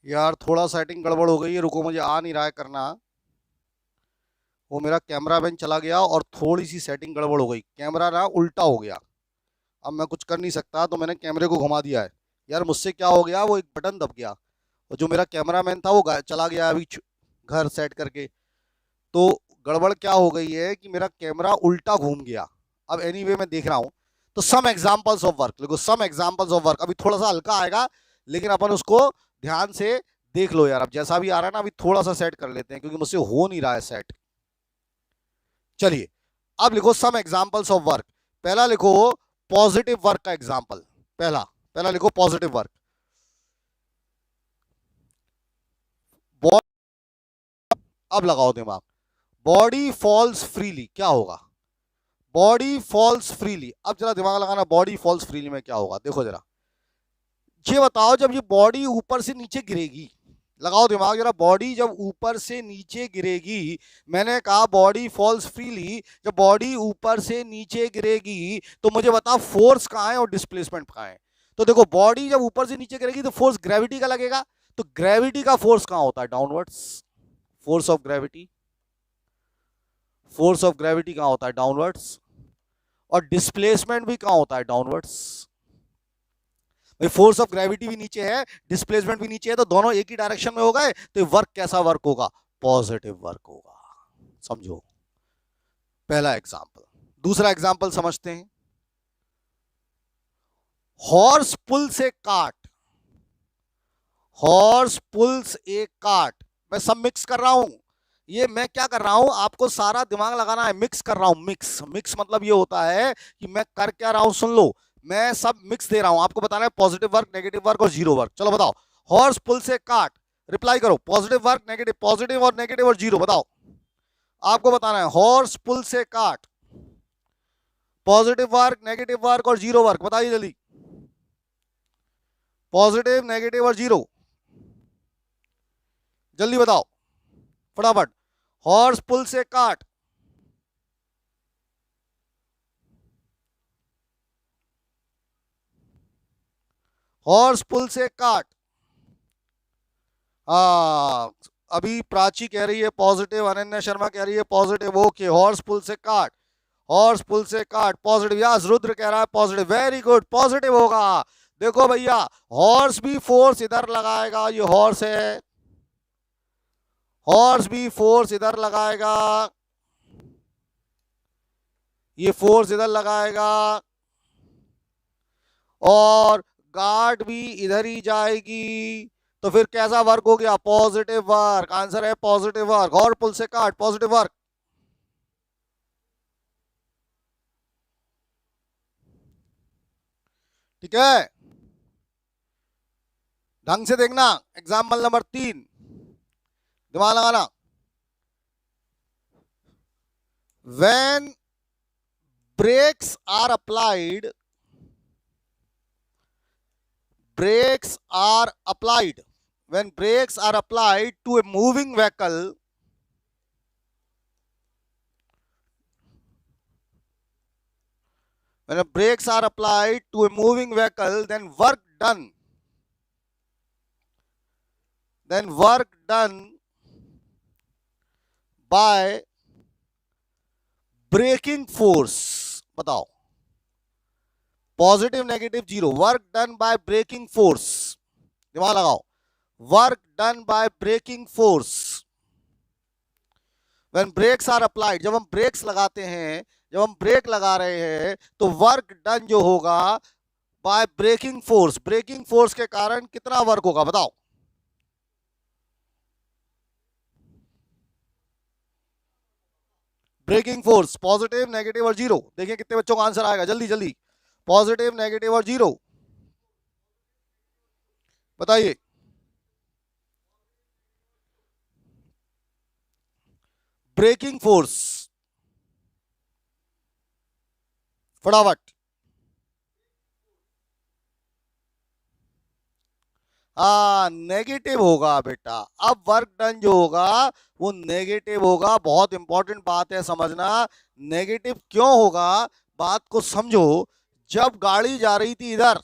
यार थोड़ा सेटिंग गड़बड़ हो गई है, रुको, मुझे आ नहीं रहा है करना। वो मेरा कैमरा मैन चला गया और थोड़ी सी सेटिंग गड़बड़ हो गई, कैमरा ना उल्टा हो गया। अब मैं कुछ कर नहीं सकता, तो मैंने कैमरे को घुमा दिया है। यार मुझसे क्या हो गया, वो एक बटन दब गया, और जो मेरा कैमरा मैन था वो चला गया अभी घर सेट करके। तो गड़बड़ क्या हो गई है कि मेरा कैमरा उल्टा घूम गया। अब एनीवे मैं देख रहा हूँ। तो सम एग्जांपल्स ऑफ वर्क लिखो, सम एग्जांपल्स ऑफ वर्क। अभी थोड़ा सा हल्का आएगा, लेकिन अपन उसको ध्यान से देख लो यार। अब जैसा भी आ रहा है ना, अभी थोड़ा सा सेट कर लेते हैं, क्योंकि मुझसे हो नहीं रहा है सेट। चलिए, अब लिखो सम एग्जांपल्स ऑफ वर्क। पहला लिखो पॉजिटिव वर्क का एग्जांपल। पहला पहला लिखो पॉजिटिव वर्क। अब लगाओ दिमाग। बॉडी फॉल्स फ्रीली, क्या होगा? Body falls freely. अब जरा दिमाग लगाना, बॉडी फॉल्स फ्रीली में क्या होगा? देखो जरा, ये बताओ, जब ये बॉडी ऊपर से नीचे गिरेगी, लगाओ दिमाग जरा। बॉडी जब ऊपर से नीचे गिरेगी, मैंने कहा बॉडी फॉल्स फ्रीली, जब बॉडी ऊपर से नीचे गिरेगी तो मुझे बता फोर्स कहाँ है और डिस्प्लेसमेंट कहाँ है। तो देखो बॉडी जब ऊपर से नीचे गिरेगी तो फोर्स ग्रेविटी का लगेगा, तो ग्रेविटी का फोर्स कहाँ होता है? Downwards. Force of gravity, force of gravity कहाँ होता है? डाउनवर्ड्स। और डिस्प्लेसमेंट भी कहाँ होता है? डाउनवर्ड्स। भाई फोर्स ऑफ ग्रेविटी भी नीचे है, डिस्प्लेसमेंट भी नीचे है, तो दोनों एक ही डायरेक्शन में हो गए, तो वर्क कैसा वर्क होगा? पॉजिटिव वर्क होगा। समझो पहला एग्जांपल। दूसरा एग्जांपल समझते हैं। हॉर्स पुल से काट, हॉर्स पुल्स ए काट। मैं सब मिक्स कर रहा हूं, ये मैं क्या कर रहा हूं, आपको सारा दिमाग लगाना है। मिक्स कर रहा हूं, मिक्स। मिक्स मतलब ये होता है कि मैं कर क्या रहा हूं, सुन लो। मैं सब मिक्स दे रहा हूं, आपको बताना है पॉजिटिव वर्क, नेगेटिव वर्क और जीरो वर्क। चलो बताओ, हॉर्स पुल से काट, रिप्लाई करो। पॉजिटिव वर्क, नेगेटिव, पॉजिटिव और नेगेटिव और जीरो, बताओ। आपको बताना है हॉर्स पुल से काट, पॉजिटिव वर्क, नेगेटिव वर्क और जीरो वर्क, बताइए जल्दी। पॉजिटिव, नेगेटिव और जीरो, जल्दी बताओ फटाफट। हॉर्स पुल से काट, हॉर्स पुल से काट। हाँ, अभी प्राची कह रही है पॉजिटिव, अनन्या शर्मा कह रही है पॉजिटिव। ओके, हॉर्स पुल से काट, हॉर्स पुल से काट, पॉजिटिव। यस, रुद्र कह रहा है पॉजिटिव, वेरी गुड, पॉजिटिव होगा। देखो भैया, हॉर्स भी फोर्स इधर लगाएगा, ये हॉर्स है, हॉर्स भी फोर्स इधर लगाएगा, ये फोर्स इधर लगाएगा, और गार्ड भी इधर ही जाएगी। तो फिर कैसा वर्क हो गया? Positive work. आंसर है पॉजिटिव वर्क। और पुल से काट, पॉजिटिव वर्क। ठीक है, ढंग से देखना। एग्जाम्पल नंबर 3, दिमाग लगाना। When brakes are applied, brakes are applied, when brakes are applied to a moving vehicle, when brakes are applied to a moving vehicle, then work done by braking force, बताओ। Positive, negative, zero. Work done by braking force, दिमाग लगाओ। Work done by braking force when brakes are applied, जब हम breaks लगाते हैं, जब हम break लगा रहे हैं, तो वर्क डन जो होगा by braking force, braking force के कारण कितना वर्क होगा, बताओ। ब्रेकिंग फोर्स, पॉजिटिव, नेगेटिव और जीरो। देखिए कितने बच्चों का आंसर आएगा, जल्दी जल्दी। पॉजिटिव, नेगेटिव और जीरो, बताइए। ब्रेकिंग फोर्स, फटाफट। हाँ, नेगेटिव होगा बेटा। अब वर्क डन जो होगा वो नेगेटिव होगा। बहुत इंपॉर्टेंट बात है समझना। नेगेटिव क्यों होगा, बात को समझो। जब गाड़ी जा रही थी इधर,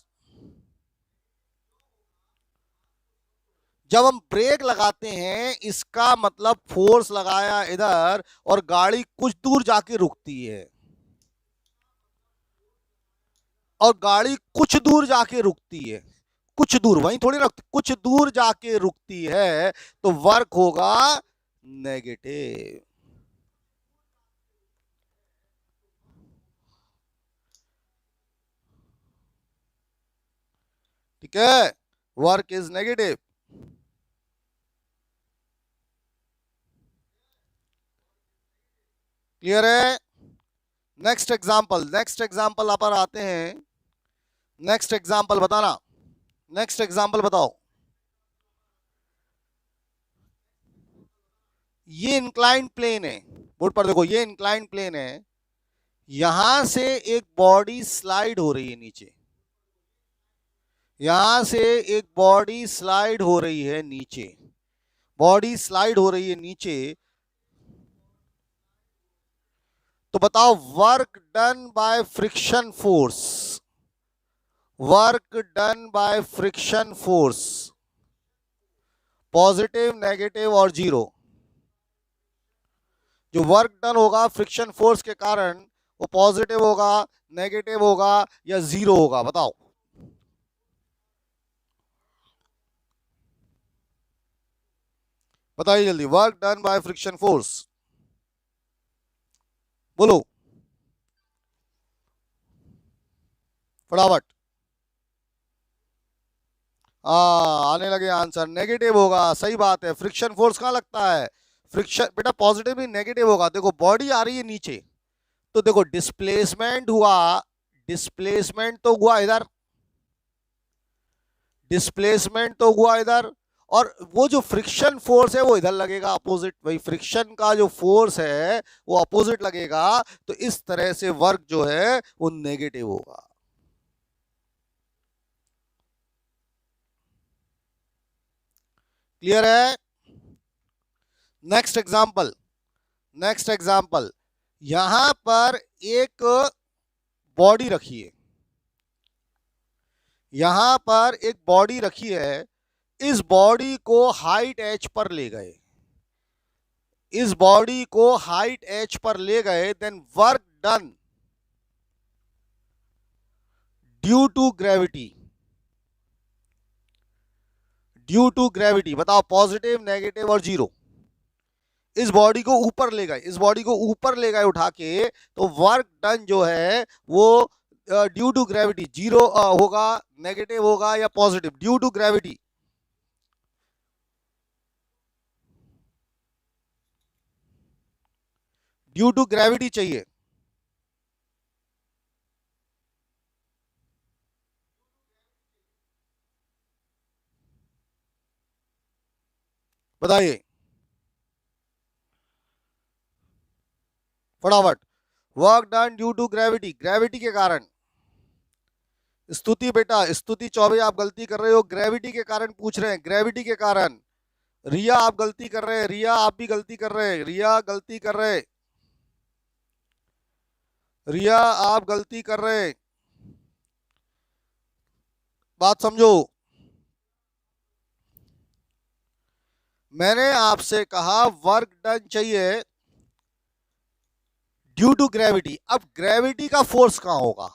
जब हम ब्रेक लगाते हैं, इसका मतलब फोर्स लगाया इधर और गाड़ी कुछ दूर जाके रुकती है, और गाड़ी कुछ दूर जाके रुकती है, कुछ दूर, वहीं थोड़ी रुकती, कुछ दूर जाके रुकती है, तो वर्क होगा नेगेटिव। ठीक है, वर्क इज नेगेटिव। क्लियर है? नेक्स्ट एग्जांपल, नेक्स्ट एग्जांपल पर आते हैं। नेक्स्ट एग्जांपल बताना, नेक्स्ट एग्जांपल बताओ। ये इंक्लाइन प्लेन है, बोर्ड पर देखो, ये इंक्लाइन प्लेन है। यहां से एक बॉडी स्लाइड हो रही है नीचे, यहां से एक बॉडी स्लाइड हो रही है नीचे। बॉडी स्लाइड हो रही है नीचे, तो बताओ work done by friction force, work done by friction force, positive, negative और जीरो। जो वर्क डन होगा फ्रिक्शन फोर्स के कारण वो पॉजिटिव होगा, नेगेटिव होगा या जीरो होगा, बताओ। बताइए जल्दी, work done by friction force, बोलो फटाफट। आने लगे आंसर, नेगेटिव होगा, सही बात है। फ्रिक्शन फोर्स कहां लगता है, फ्रिक्शन बेटा पॉजिटिव भी नेगेटिव होगा। देखो बॉडी आ रही है नीचे, तो देखो डिस्प्लेसमेंट हुआ, डिस्प्लेसमेंट तो हुआ इधर, डिस्प्लेसमेंट तो हुआ इधर, और वो जो फ्रिक्शन फोर्स है वो इधर लगेगा अपोजिट। वही फ्रिक्शन का जो फोर्स है वो अपोजिट लगेगा, तो इस तरह से वर्क जो है वो नेगेटिव होगा। क्लियर है? नेक्स्ट एग्जांपल, नेक्स्ट एग्जांपल, यहां पर एक बॉडी रखी है, यहां पर एक बॉडी रखी है, इस बॉडी को हाइट एच पर ले गए, इस बॉडी को हाइट एच पर ले गए, then work done due to gravity, due to gravity, बताओ पॉजिटिव, नेगेटिव और जीरो। इस बॉडी को ऊपर ले गए, इस बॉडी को ऊपर ले गए उठा के, तो वर्क डन जो है वो ड्यू टू ग्रेविटी जीरो होगा, नेगेटिव होगा या positive, due to gravity. Due to gravity चाहिए, बताइए फटाफट। Work done due to gravity, gravity के कारण। स्तुति बेटा, स्तुति चौबे आप गलती कर रहे हो, ग्रेविटी के कारण पूछ रहे हैं, ग्रेविटी के कारण। रिया आप गलती कर रहे हैं, रिया आप भी गलती कर रहे हैं, रिया गलती कर रहे, रिया आप गलती कर रहे, बात समझो। मैंने आपसे कहा वर्क डन चाहिए ड्यू टू ग्रेविटी। अब ग्रेविटी का फोर्स कहां होगा,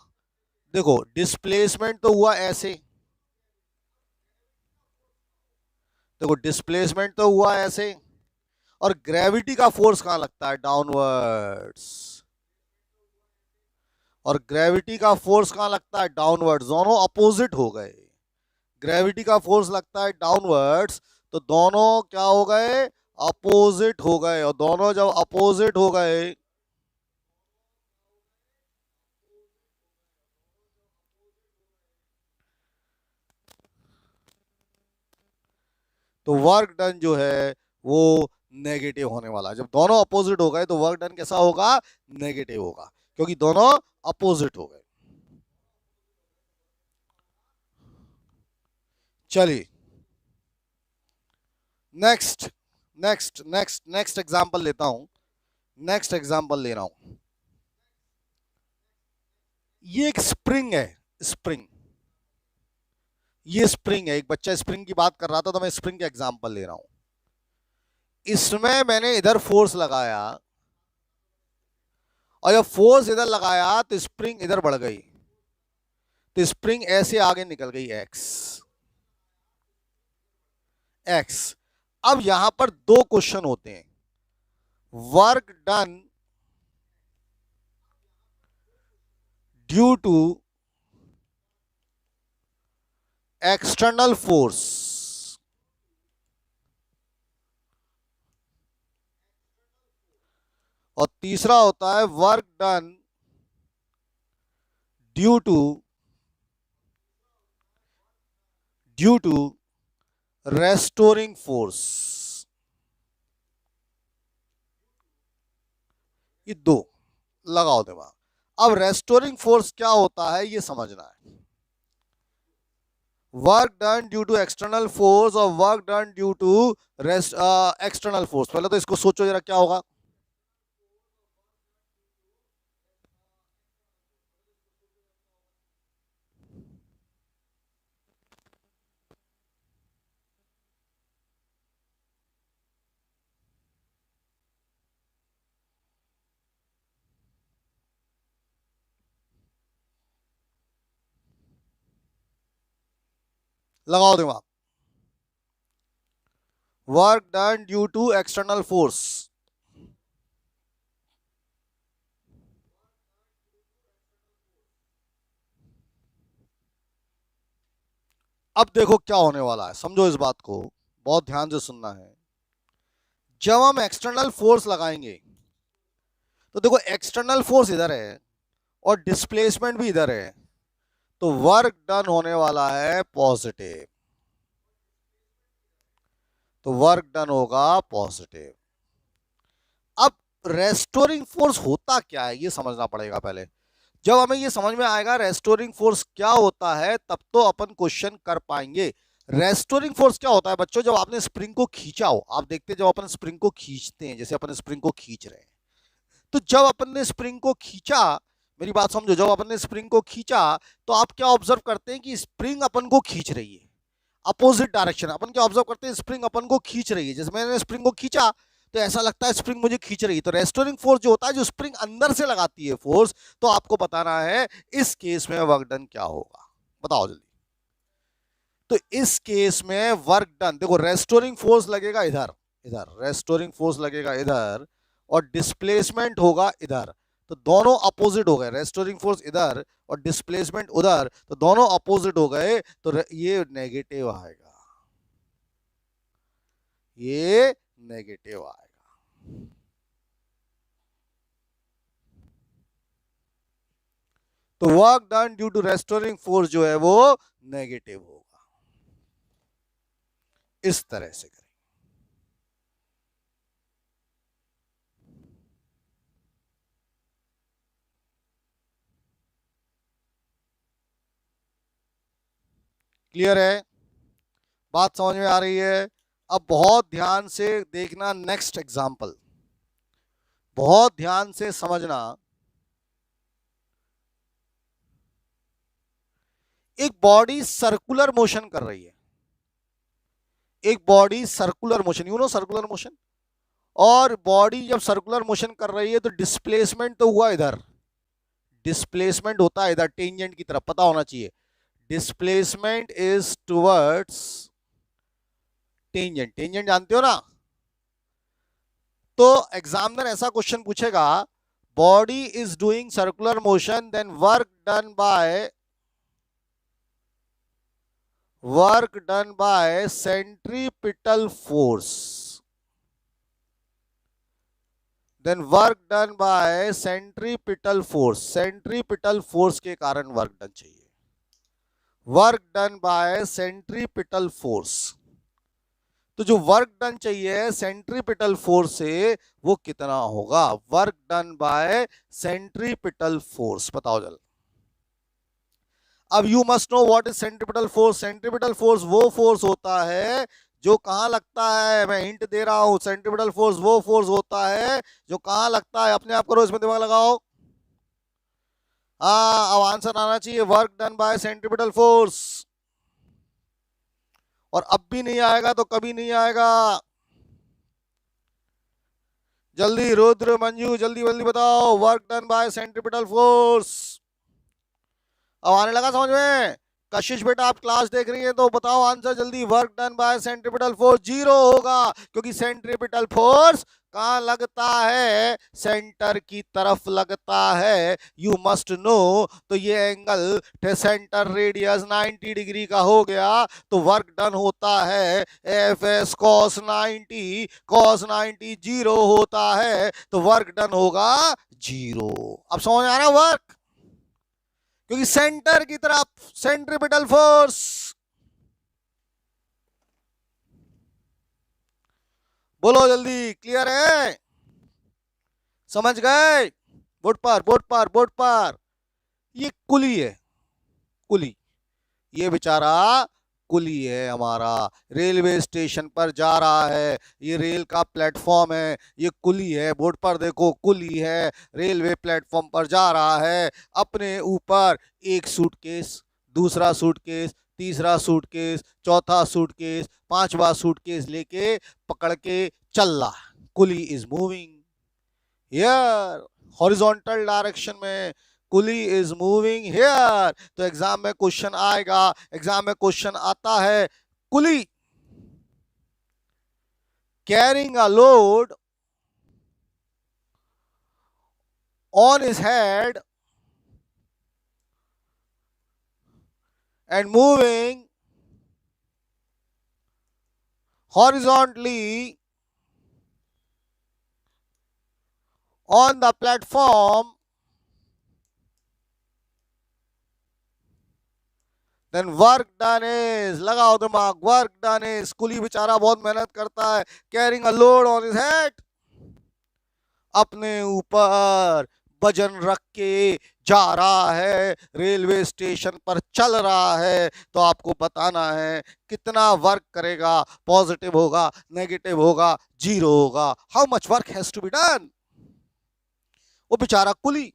देखो डिस्प्लेसमेंट तो हुआ ऐसे, देखो डिस्प्लेसमेंट तो हुआ ऐसे, और ग्रेविटी का फोर्स कहां लगता है, डाउनवर्ड्स, और ग्रेविटी का फोर्स कहां लगता है, डाउनवर्ड्स, दोनों अपोजिट हो गए। ग्रेविटी का फोर्स लगता है डाउनवर्ड्स, तो दोनों क्या हो गए, अपोजिट हो गए, और दोनों जब अपोजिट हो गए तो वर्क डन जो है वो नेगेटिव होने वाला है। जब दोनों अपोजिट हो गए तो वर्क डन कैसा होगा, नेगेटिव होगा, क्योंकि दोनों अपोजिट हो गए। चलिए next, next next next example लेता हूं, नेक्स्ट एग्जांपल ले रहा हूं। ये एक स्प्रिंग है, स्प्रिंग, ये स्प्रिंग है, एक बच्चा स्प्रिंग की बात कर रहा था तो मैं स्प्रिंग का एग्जांपल ले रहा हूं। इसमें मैंने इधर फोर्स लगाया, और जब फोर्स इधर लगाया तो स्प्रिंग इधर बढ़ गई, तो स्प्रिंग ऐसे आगे निकल गई एक्स, एक्स। अब यहां पर दो क्वेश्चन होते हैं, work done due to external force, और तीसरा होता है work done due to, due to restoring force. ये दो लगाओ दिमाग। अब रेस्टोरिंग फोर्स क्या होता है ये समझना है। Work done due to external force और work done due to rest external force. पहले तो इसको सोचो जरा क्या होगा। लगाओ दिमाग। Work done due to external force. अब देखो क्या होने वाला है, समझो इस बात को, बहुत ध्यान से सुनना है। जब हम एक्सटर्नल फोर्स लगाएंगे तो देखो एक्सटर्नल फोर्स इधर है और डिस्प्लेसमेंट भी इधर है, तो वर्क डन होने वाला है पॉजिटिव, तो वर्क डन होगा पॉजिटिव। अब रेस्टोरिंग फोर्स होता क्या है ये समझना पड़ेगा पहले। जब हमें ये समझ में आएगा रेस्टोरिंग फोर्स क्या होता है तब तो अपन क्वेश्चन कर पाएंगे। रेस्टोरिंग फोर्स क्या होता है बच्चों, जब आपने स्प्रिंग को खींचा हो, आप देखते हैं जब अपन स्प्रिंग को खींचते हैं, जैसे अपन स्प्रिंग को खींच रहे हैं, तो जब अपन ने स्प्रिंग को खींचा, मेरी बात समझो, जब अपन ने स्प्रिंग को खींचा तो आप क्या ऑब्जर्व करते हैं कि स्प्रिंग अपन को खींच रही है अपोजिट डायरेक्शन। अपन क्या ऑब्जर्व करते हैं, स्प्रिंग अपन को खींच रही है, जैसे मैंने स्प्रिंग को खींचा तो ऐसा लगता है स्प्रिंग मुझे खींच रही है। तो रेस्टोरिंग फोर्स जो होता है, जो स्प्रिंग अंदर से लगाती है फोर्स, तो आपको बताना है इस केस में वर्क डन क्या होगा, बताओ जल्दी। तो इस केस में वर्क डन देखो, रेस्टोरिंग फोर्स लगेगा इधर, इधर रेस्टोरिंग फोर्स लगेगा इधर और डिस्प्लेसमेंट होगा इधर, तो दोनों अपोजिट हो गए। रेस्टोरिंग फोर्स इधर और डिस्प्लेसमेंट उधर, तो दोनों अपोजिट हो गए, तो ये नेगेटिव आएगा, ये नेगेटिव आएगा। तो work done due to restoring force जो है वो नेगेटिव होगा। इस तरह से करें। क्लियर है, बात समझ में आ रही है। अब बहुत ध्यान से देखना नेक्स्ट एग्जांपल, बहुत ध्यान से समझना। एक बॉडी सर्कुलर मोशन कर रही है, एक body circular motion, you know circular motion, और बॉडी जब सर्कुलर मोशन कर रही है तो डिस्प्लेसमेंट तो हुआ इधर, डिस्प्लेसमेंट होता है इधर टेंजेंट की तरफ, पता होना चाहिए। Displacement is towards tangent, tangent जानते हो ना। तो एग्जामिनर ऐसा क्वेश्चन पूछेगा, body is doing circular motion, then work done by centripetal force, then work done by centripetal force, centripetal force के कारण वर्क डन चाहिए, work done by centripetal force. तो जो वर्क डन चाहिए सेंट्रीपिटल फोर्स से वो कितना होगा, work done by centripetal force, बताओ जल्दी। अब you must know what is centripetal force. Centripetal force वो फोर्स होता है जो कहां लगता है, मैं हिंट दे रहा हूं, सेंट्रीपिटल फोर्स वो फोर्स होता है जो कहां लगता है, अपने आप करो, इसमें दिमाग लगाओ। हाँ, अब आंसर आना चाहिए work done by centripetal force, और अब भी नहीं आएगा तो कभी नहीं आएगा। जल्दी रुद्र मंजू जल्दी जल्दी बताओ, work done by centripetal force. अब आने लगा समझ में। कशिश बेटा आप क्लास देख रही हैं तो बताओ आंसर जल्दी, work done by centripetal force zero होगा, क्योंकि सेंट्रीपिटल फोर्स कहां लगता है, सेंटर की तरफ लगता है, यू मस्ट नो। तो ये एंगल सेंटर रेडियस 90 डिग्री का हो गया, तो वर्क डन होता है F S cos 90, cos 90 zero होता है, तो वर्क डन होगा जीरो। अब समझ आ रहा वर्क, क्योंकि सेंटर की तरफ सेंट्रीपिटल फोर्स। बोलो जल्दी, क्लियर है, समझ गए। बोर्ड पर बोर्ड पर बोर्ड पर, ये कुली है, कुली, ये बेचारा कुली है हमारा, रेलवे स्टेशन पर जा रहा है, ये रेल का प्लेटफॉर्म है, ये कुली है, बोर्ड पर देखो कुली है, रेलवे प्लेटफॉर्म पर जा रहा है, अपने ऊपर एक सूटकेस, दूसरा सूटकेस, तीसरा सूटकेस, चौथा सूटकेस, पांचवा सूटकेस लेके पकड़ के चल रहा है। Coolie is moving here, horizontal direction में कुली इज मूविंग हियर। तो एग्जाम में क्वेश्चन आएगा, एग्जाम में क्वेश्चन आता है, coolie carrying a load on his head and moving horizontally on the platform, then work done is, लगाओ दिमाग, work done is, कुली बेचारा बहुत मेहनत करता है, carrying a load on his head, अपने ऊपर वजन रख के जा रहा है, रेलवे स्टेशन पर चल रहा है। तो आपको बताना है कितना वर्क करेगा, पॉजिटिव होगा, नेगेटिव होगा, जीरो होगा। How much work has to be done. वो बेचारा कुली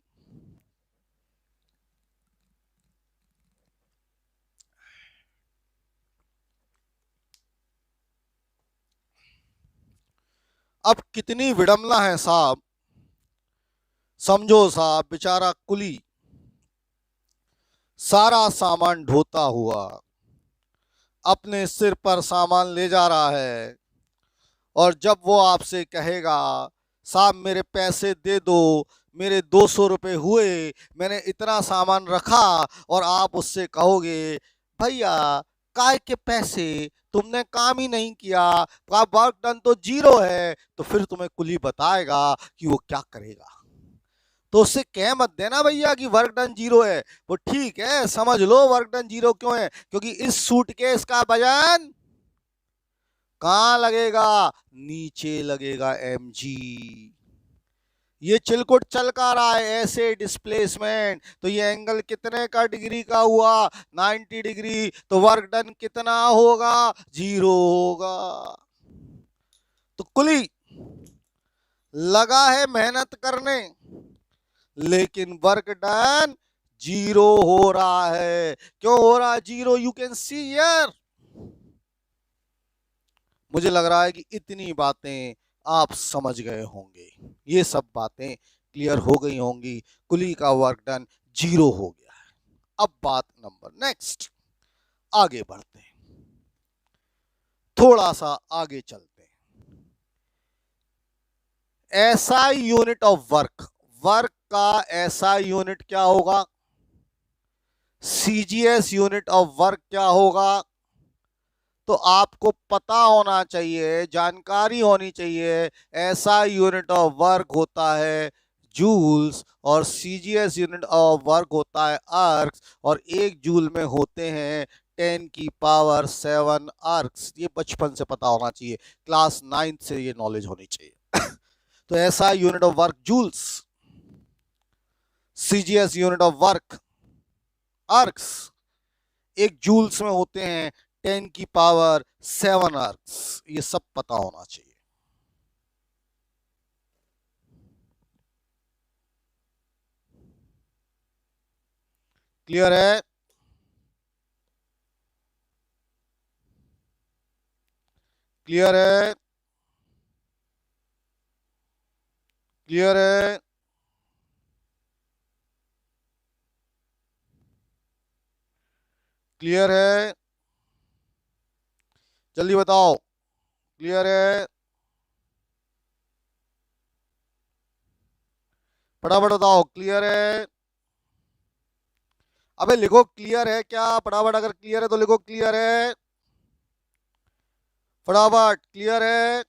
अब कितनी विडंबना है साहब, समझो साहब, बेचारा कुली सारा सामान ढोता हुआ अपने सिर पर सामान ले जा रहा है, और जब वो आपसे कहेगा साहब मेरे पैसे दे दो, मेरे 200 रुपये हुए, मैंने इतना सामान रखा, और आप उससे कहोगे भैया काय के पैसे, तुमने काम ही नहीं किया, आप वर्क डन तो जीरो है, तो फिर तुम्हें कुली बताएगा कि वो क्या करेगा। तो उससे कह मत देना भैया कि वर्क डन जीरो है, वो ठीक है समझ लो वर्क डन जीरो क्यों है, क्योंकि इस सूटकेस का वजन कहां लगेगा, नीचे लगेगा mg। ये चिलकुट चल का रहा है ऐसे डिस्प्लेसमेंट, तो ये एंगल कितने का डिग्री का हुआ, 90 डिग्री, तो वर्क डन कितना होगा, जीरो होगा। तो कुली लगा है मेहनत करने, लेकिन वर्क डन जीरो हो रहा है। क्यों हो रहा है zero, you can see here. मुझे लग रहा है कि इतनी बातें आप समझ गए होंगे, ये सब बातें क्लियर हो गई होंगी। कुली का वर्क डन जीरो हो गया है। अब बात नंबर नेक्स्ट, आगे बढ़ते हैं, थोड़ा सा आगे चलते हैं। SI unit of work, work का एसआई यूनिट क्या होगा, सीजीएस यूनिट ऑफ वर्क क्या होगा। तो आपको पता होना चाहिए, जानकारी होनी चाहिए, ऐसा यूनिट ऑफ वर्क होता है जूल्स, और सीजीएस यूनिट ऑफ वर्क होता है आर्क्स, और एक जूल में होते हैं 10 की पावर 7 आर्क्स। ये बचपन से पता होना चाहिए, क्लास 9 से ये नॉलेज होनी चाहिए। तो ऐसा unit of work joules, CGS unit of work ergs, एक जूल्स में होते हैं 10 की पावर 7 आर्क्स। ये सब पता होना चाहिए। क्लियर है, क्लियर है, क्लियर है, क्लियर है, जल्दी बताओ, क्लियर है, फटाफट बताओ क्लियर है। अबे लिखो क्लियर है क्या, फटाफट, अगर क्लियर है तो लिखो क्लियर है, फटाफट क्लियर है,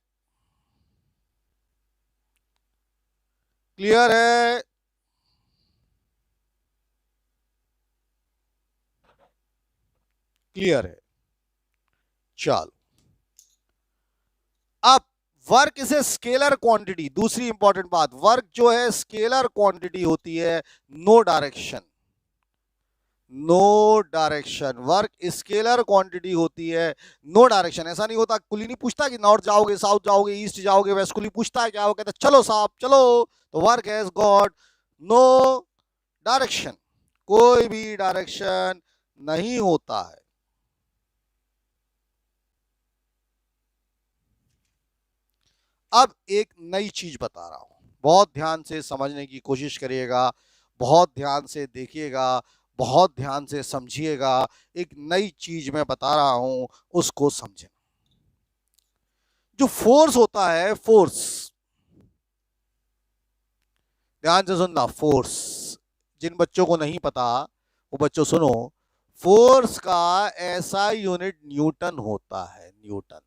क्लियर है, क्लियर है। चलो, अब work is a scalar quantity. दूसरी इंपॉर्टेंट बात, वर्क जो है स्केलर क्वांटिटी होती है, no direction, no direction. Work scalar quantity होती है, नो डायरेक्शन। ऐसा नहीं होता, कुली नहीं पूछता कि नॉर्थ जाओगे, साउथ जाओगे, ईस्ट जाओगे, वेस्ट। कुली पूछता है क्या, वो कहता है चलो साहब चलो। तो work has got no direction, कोई भी डायरेक्शन नहीं होता है। अब एक नई चीज बता रहा हूं, बहुत ध्यान से समझने की कोशिश करिएगा, बहुत ध्यान से देखिएगा, बहुत ध्यान से समझिएगा। एक नई चीज मैं बता रहा हूं, उसको समझें। जो फोर्स होता है, फोर्स, ध्यान से सुनना, फोर्स, जिन बच्चों को नहीं पता वो बच्चों सुनो। फोर्स का ऐसा यूनिट न्यूटन होता है, न्यूटन।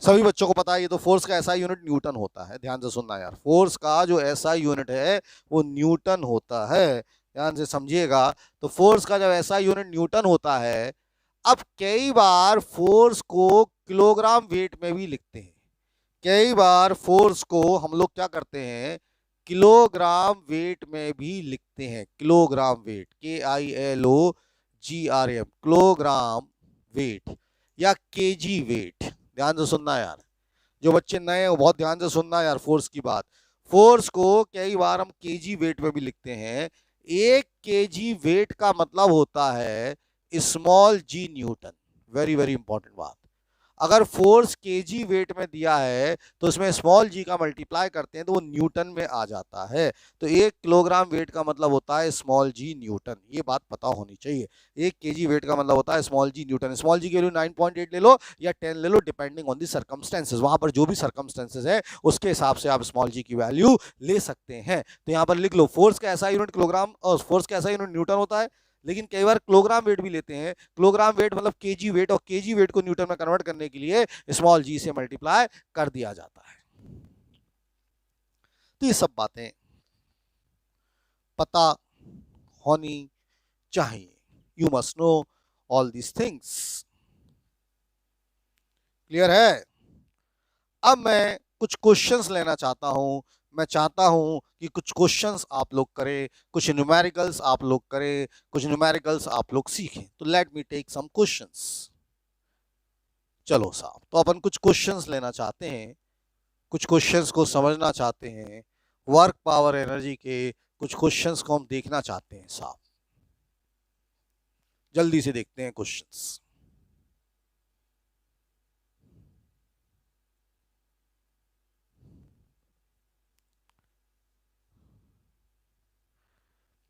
सभी बच्चों को पता है ये तो, फोर्स का ऐसा यूनिट न्यूटन होता है। ध्यान से सुनना यार, फोर्स का जो ऐसा यूनिट है वो न्यूटन होता है। ध्यान से समझिएगा। तो फोर्स का जब ऐसा यूनिट न्यूटन होता है, अब कई बार फोर्स को किलोग्राम वेट में भी लिखते हैं। कई बार फोर्स को हम लोग क्या करते हैं, किलोग्राम वेट में भी लिखते हैं। Kilogram weight, KILOGRAM, kilogram weight या केजी वेट। ध्यान से सुनना यार, जो बच्चे नए हैं वो बहुत ध्यान से सुनना यार फोर्स की बात। फोर्स को कई बार हम केजी वेट में भी लिखते हैं। 1 केजी वेट का मतलब होता है स्मॉल जी न्यूटन। वेरी वेरी इंपॉर्टेंट बात। अगर फोर्स केजी वेट में दिया है तो उसमें स्मॉल जी का मल्टीप्लाई करते हैं तो वो न्यूटन में आ जाता है। तो 1 किलोग्राम वेट का मतलब होता है स्मॉल जी न्यूटन। ये बात पता होनी चाहिए। 1 केजी वेट का मतलब होता है स्मॉल जी न्यूटन। स्मॉल जी की वैल्यू 9.8 ले लो या 10 ले लो, डिपेंडिंग ऑन दी सर्कमस्टेंसेज। वहां पर जो भी सर्कमस्टेंसेज है उसके हिसाब से आप स्मॉल जी की वैल्यू ले सकते हैं। तो यहां पर लिख लो, फोर्स का ऐसा यूनिट किलोग्राम और फोर्स का ऐसा यूनिट न्यूटन होता है। लेकिन कई बार किलोग्राम वेट भी लेते हैं। किलोग्राम वेट मतलब केजी वेट, और केजी वेट को न्यूटन में कन्वर्ट करने के लिए स्मॉल जी से मल्टीप्लाई कर दिया जाता है। तो ये सब बातें पता होनी चाहिए। You must know all these things. Clear है? अब मैं कुछ क्वेश्चंस लेना चाहता हूं। मैं चाहता हूं कि कुछ क्वेश्चंस आप लोग करें, कुछ न्यूमेरिकल्स आप लोग करें, कुछ न्यूमेरिकल्स आप लोग सीखें। तो let me take some questions. चलो साहब, तो अपन कुछ क्वेश्चंस लेना चाहते हैं, कुछ क्वेश्चंस को समझना चाहते हैं। वर्क पावर एनर्जी के कुछ क्वेश्चंस को हम देखना चाहते हैं साहब। जल्दी से देखते हैं क्वेश्चंस।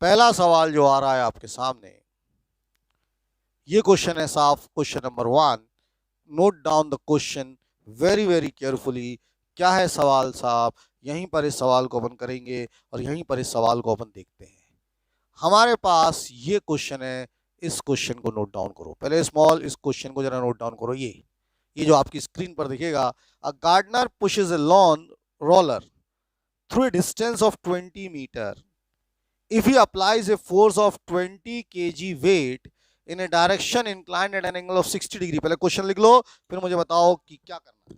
पहला सवाल जो आ रहा है आपके सामने, ये क्वेश्चन है साहब, question number 1। Note down the question very very carefully. क्या है सवाल साहब, यहीं पर इस सवाल को अपन करेंगे और यहीं पर इस सवाल को अपन देखते हैं। हमारे पास ये क्वेश्चन है, इस क्वेश्चन को नोट डाउन करो पहले। स्मॉल, इस क्वेश्चन को जरा नोट डाउन करो। ये जो आपकी स्क्रीन पर दिखेगा, a gardener pushes a lawn roller through a distance of 20 metre if he applies a force of 20 kg weight in a direction inclined at an angle of 60 degree। पहले question लिख लो, फिर मुझे बताओ कि क्या करना है।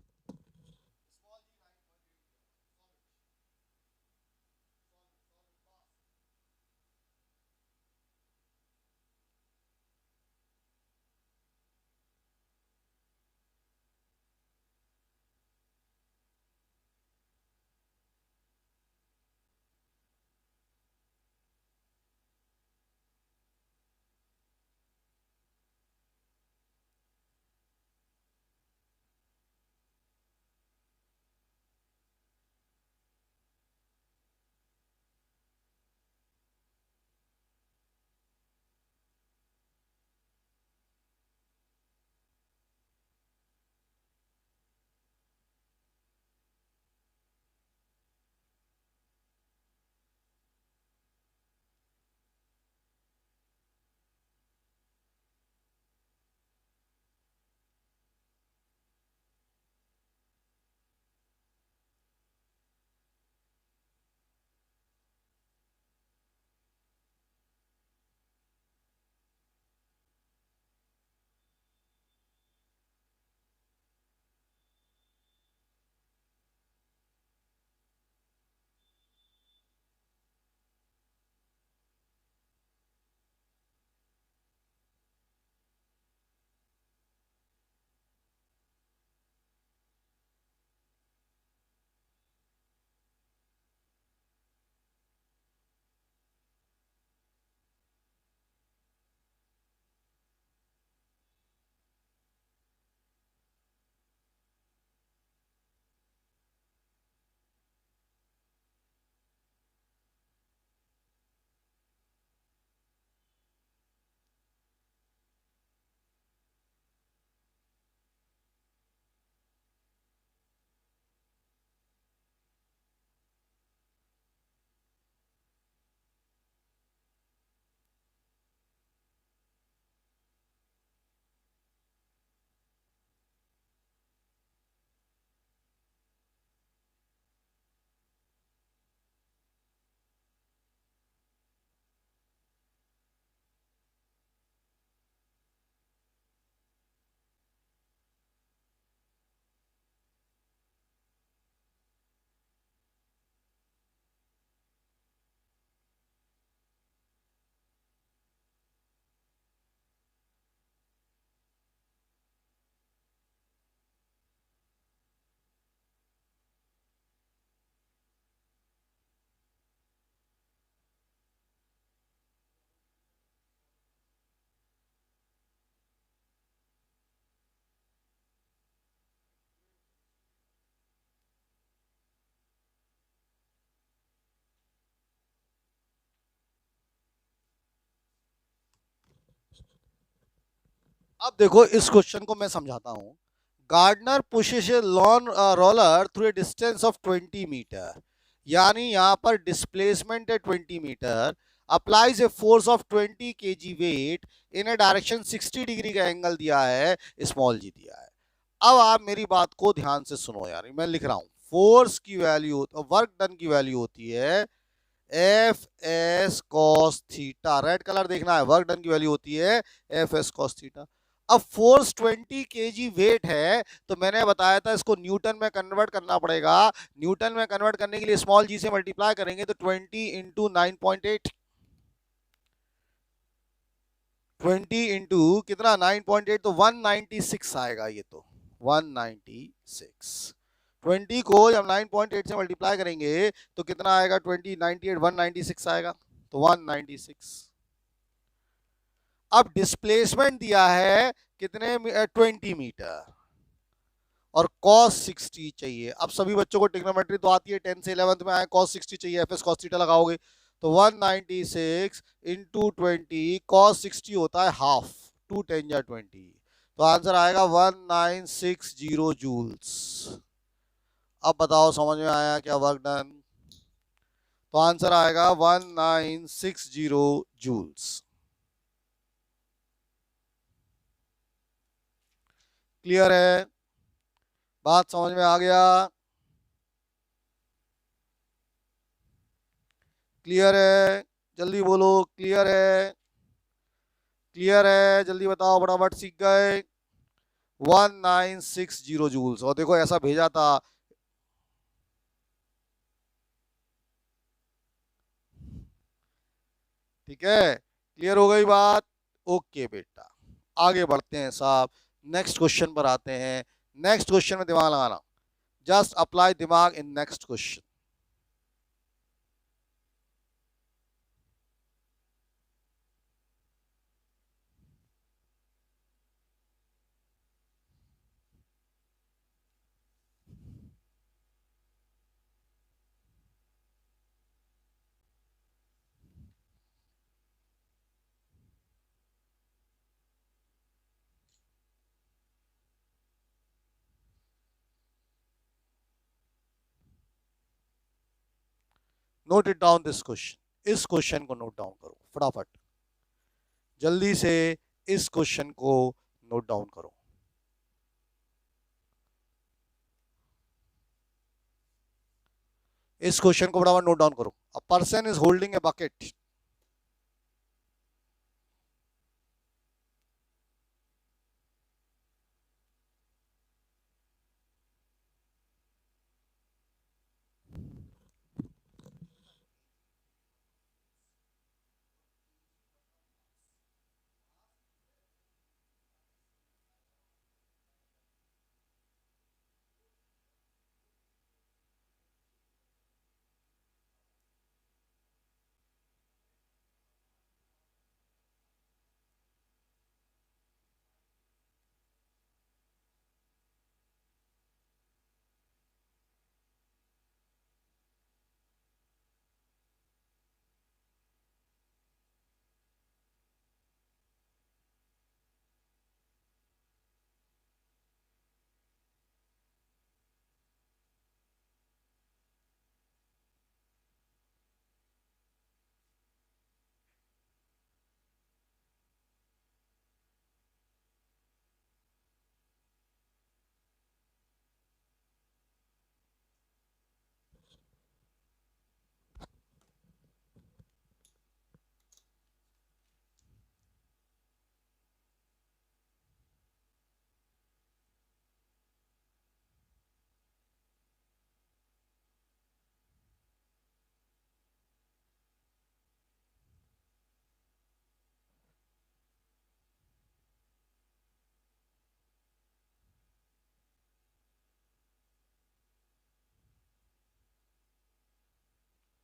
अब देखो इस क्वेश्चन को मैं समझाता हूं। Gardener pushes a lawn roller through a distance of 20 metre, यानी यहां पर डिस्प्लेसमेंट है 20 metre, applies a force of 20 KG weight in a direction 60 degree का एंगल दिया है, स्मॉल जी दिया है। अब आप मेरी बात को ध्यान से सुनो यार, मैं लिख रहा हूं। फोर्स की वैल्यू, वर्क डन की वैल्यू होती है F S cos theta. Red colour देखना है, वर्क डन की वैल्यू होती है एफ एस कॉस थीटा। अब फोर्स 20 केजी वेट है, तो मैंने बताया था इसको न्यूटन में कन्वर्ट करना पड़ेगा। न्यूटन में कन्वर्ट करने के लिए स्मॉल जी से मल्टीप्लाई करेंगे, तो 20 इंटू 9.8, 20 इंटू कितना 9.8, तो 196 आएगा ये तो 196। 20 को जब 9.8 से मल्टीप्लाई करेंगे तो कितना आएगा, 20 98 196 आएगा, तो 196। अब डिस्प्लेसमेंट दिया है कितने 20 मीटर और cos 60 चाहिए। अब सभी बच्चों को ट्रिग्नोमेट्री तो आती है, 10 से 11th में आए, cos 60 चाहिए, एफ एस cos थीटा लगाओगे तो 196 इंटू 20, cos 60 होता है हाफ, 2 10 जा 20, तो आंसर आएगा 1960 जूल्स। अब बताओ समझ में आया क्या वर्क डन? तो आंसर आएगा 1960 जूल्स। क्लियर है? बात समझ में आ गया? क्लियर है? जल्दी बोलो क्लियर है? क्लियर है? जल्दी बताओ, फटाफट सीख गए। 1960 जूल्स। और देखो ऐसा भेजा था, ठीक है? क्लियर हो गई बात? ओके बेटा, आगे बढ़ते हैं साहब, नेक्स्ट क्वेश्चन पर आते हैं। नेक्स्ट क्वेश्चन में दिमाग लगाना, जस्ट अप्लाई दिमाग in next question. Note it down this question. इस क्वेश्चन को नोट डाउन करो फटाफट, जल्दी से इस क्वेश्चन को नोट डाउन करो। इस क्वेश्चन को फटाफट नोट डाउन करो। A person is holding a bucket,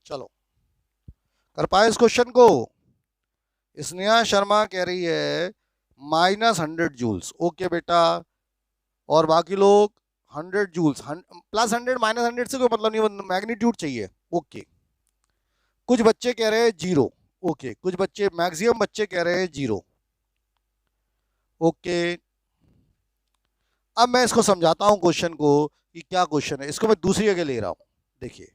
चलो कर पाए इस क्वेश्चन को? स्नेहा शर्मा कह रही है -100 जूल्स। ओके बेटा, और बाकी लोग 100 जूल्स, +100 -100 से कोई मतलब नहीं, मैग्नीट्यूड चाहिए। ओके, कुछ बच्चे कह रहे हैं 0। ओके, कुछ बच्चे, मैक्सिमम बच्चे कह रहे हैं 0। ओके, अब मैं इसको समझाता हूं क्वेश्चन को कि क्या क्वेश्चन है। इसको मैं दूसरी जगह ले रहा हूं। देखिए,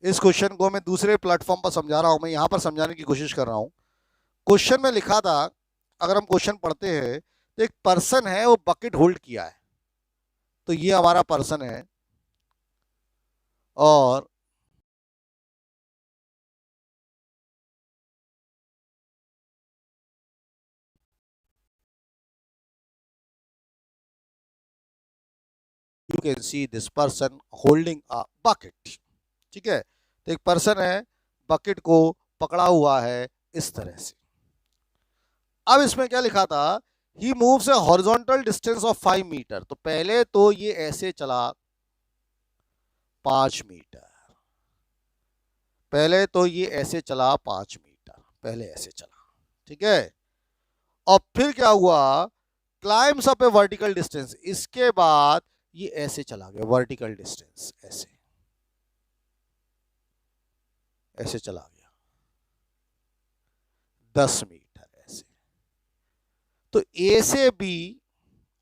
इस क्वेश्चन को मैं दूसरे प्लेटफॉर्म पर समझा रहा हूं, मैं यहां पर समझाने की कोशिश कर रहा हूं। क्वेश्चन में लिखा था, अगर हम क्वेश्चन पढ़ते हैं तो एक पर्सन है, वो बकेट होल्ड किया है। तो ये हमारा पर्सन है और you can see this person holding a bucket. ठीक है, तो एक पर्सन है, बकेट को पकड़ा हुआ है इस तरह से। अब इसमें क्या लिखा था, he moves a horizontal distance of 5 metre. तो पहले तो ये ऐसे चला 5 मीटर, पहले तो ये ऐसे चला 5 मीटर, पहले ऐसे चला। ठीक है, और फिर क्या हुआ, क्लाइम्स अप ए वर्टिकल डिस्टेंस। इसके बाद ये ऐसे चला गया वर्टिकल डिस्टेंस, ऐसे ऐसे चला गया 10 मीटर ऐसे। तो ए से बी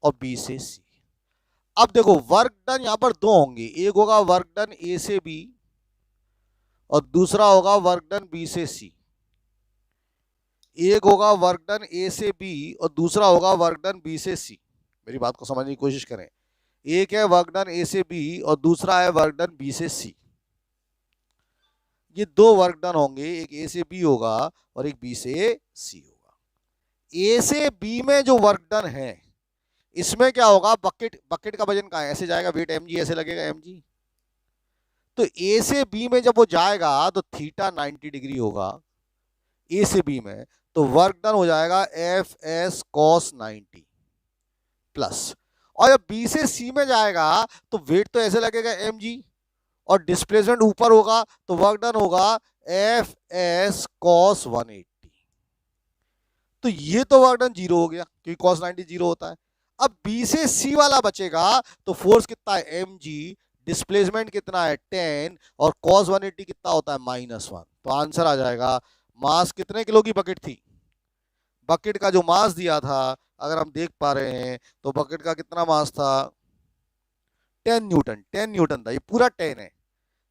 और बी से सी। अब देखो, वर्क डन यहां पर दो होंगे, एक होगा वर्क डन ए से बी और दूसरा होगा वर्क डन बी से सी। एक होगा वर्क डन ए से बी और दूसरा होगा वर्क डन बी से सी। मेरी बात को समझने की कोशिश करें। एक है वर्क डन ए से बी और दूसरा है वर्क डन बी से सी। ये दो वर्क डन होंगे, एक ए से बी होगा और एक बी से सी होगा। ए से बी में जो वर्क डन है, इसमें क्या होगा, बकेट, बकेट का वजन कहां है, ऐसे जाएगा, वेट एम जी ऐसे लगेगा एम जी। तो ए से बी में जब वो जाएगा तो थीटा 90 डिग्री होगा ए से बी में। तो वर्क डन हो जाएगा एफ एस कॉस 90 प्लस। और जब बी से सी में जाएगा तो वेट तो ऐसे लगेगा एम जी और डिस्प्लेसमेंट ऊपर होगा, तो वर्क डन होगा एफ एस कॉस 180। तो ये तो वर्क डन जीरो हो गया क्योंकि कॉस 90 जीरो होता है। अब बी से सी वाला बचेगा, तो फोर्स कितना है एम जी, डिस्प्लेसमेंट कितना है 10 और कॉस 180 कितना होता है -1। तो आंसर आ जाएगा, मास कितने किलो की बकेट थी, बकेट का जो मास दिया था, अगर हम देख पा रहे हैं तो बकेट का कितना मास था, 10 न्यूटन। 10 न्यूटन था, ये पूरा 10 है,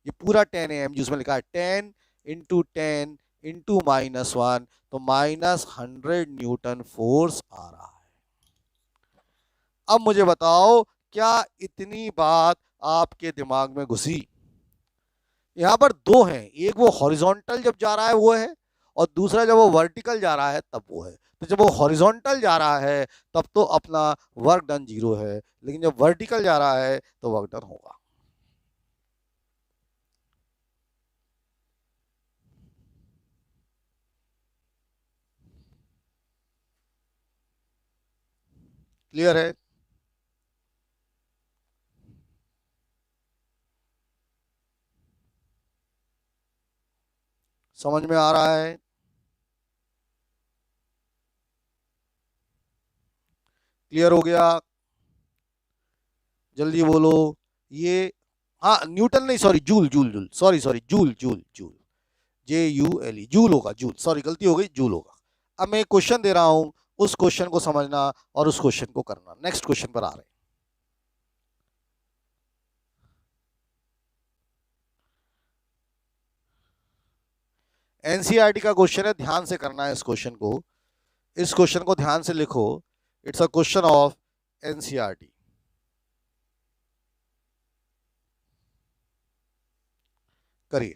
ये पूरा 10 है एम जी। उसमें लिखा है 10 × 10 × -1, तो -100 न्यूटन फोर्स आ रहा है। अब मुझे बताओ, क्या इतनी बात आपके दिमाग में घुसी। यहां पर दो हैं, एक वो हॉरिजॉन्टल जब जा रहा है वो है, और दूसरा जब वो वर्टिकल जा रहा है तब वो है। तो जब वो हॉरिजॉन्टल जा रहा है तब तो अपना वर्क डन जीरो है, लेकिन जब वर्टिकल जा रहा है तो वर्क डन होगा। क्लियर है? समझ में आ रहा है? क्लियर हो गया? जल्दी बोलो। ये, हाँ न्यूटन नहीं, sorry joule, joule joule, sorry sorry, joule joule joule, JULE, joule होगा, जूल, सॉरी गलती हो गई, जूल होगा। अब मैं एक क्वेश्चन दे रहा हूं, उस क्वेश्चन को समझना और उस क्वेश्चन को करना। नेक्स्ट क्वेश्चन पर आ रहे हैं। एनसीईआरटी का क्वेश्चन है, ध्यान से करना है इस क्वेश्चन को, इस क्वेश्चन को ध्यान से लिखो। It's a question of NCERT. करिए।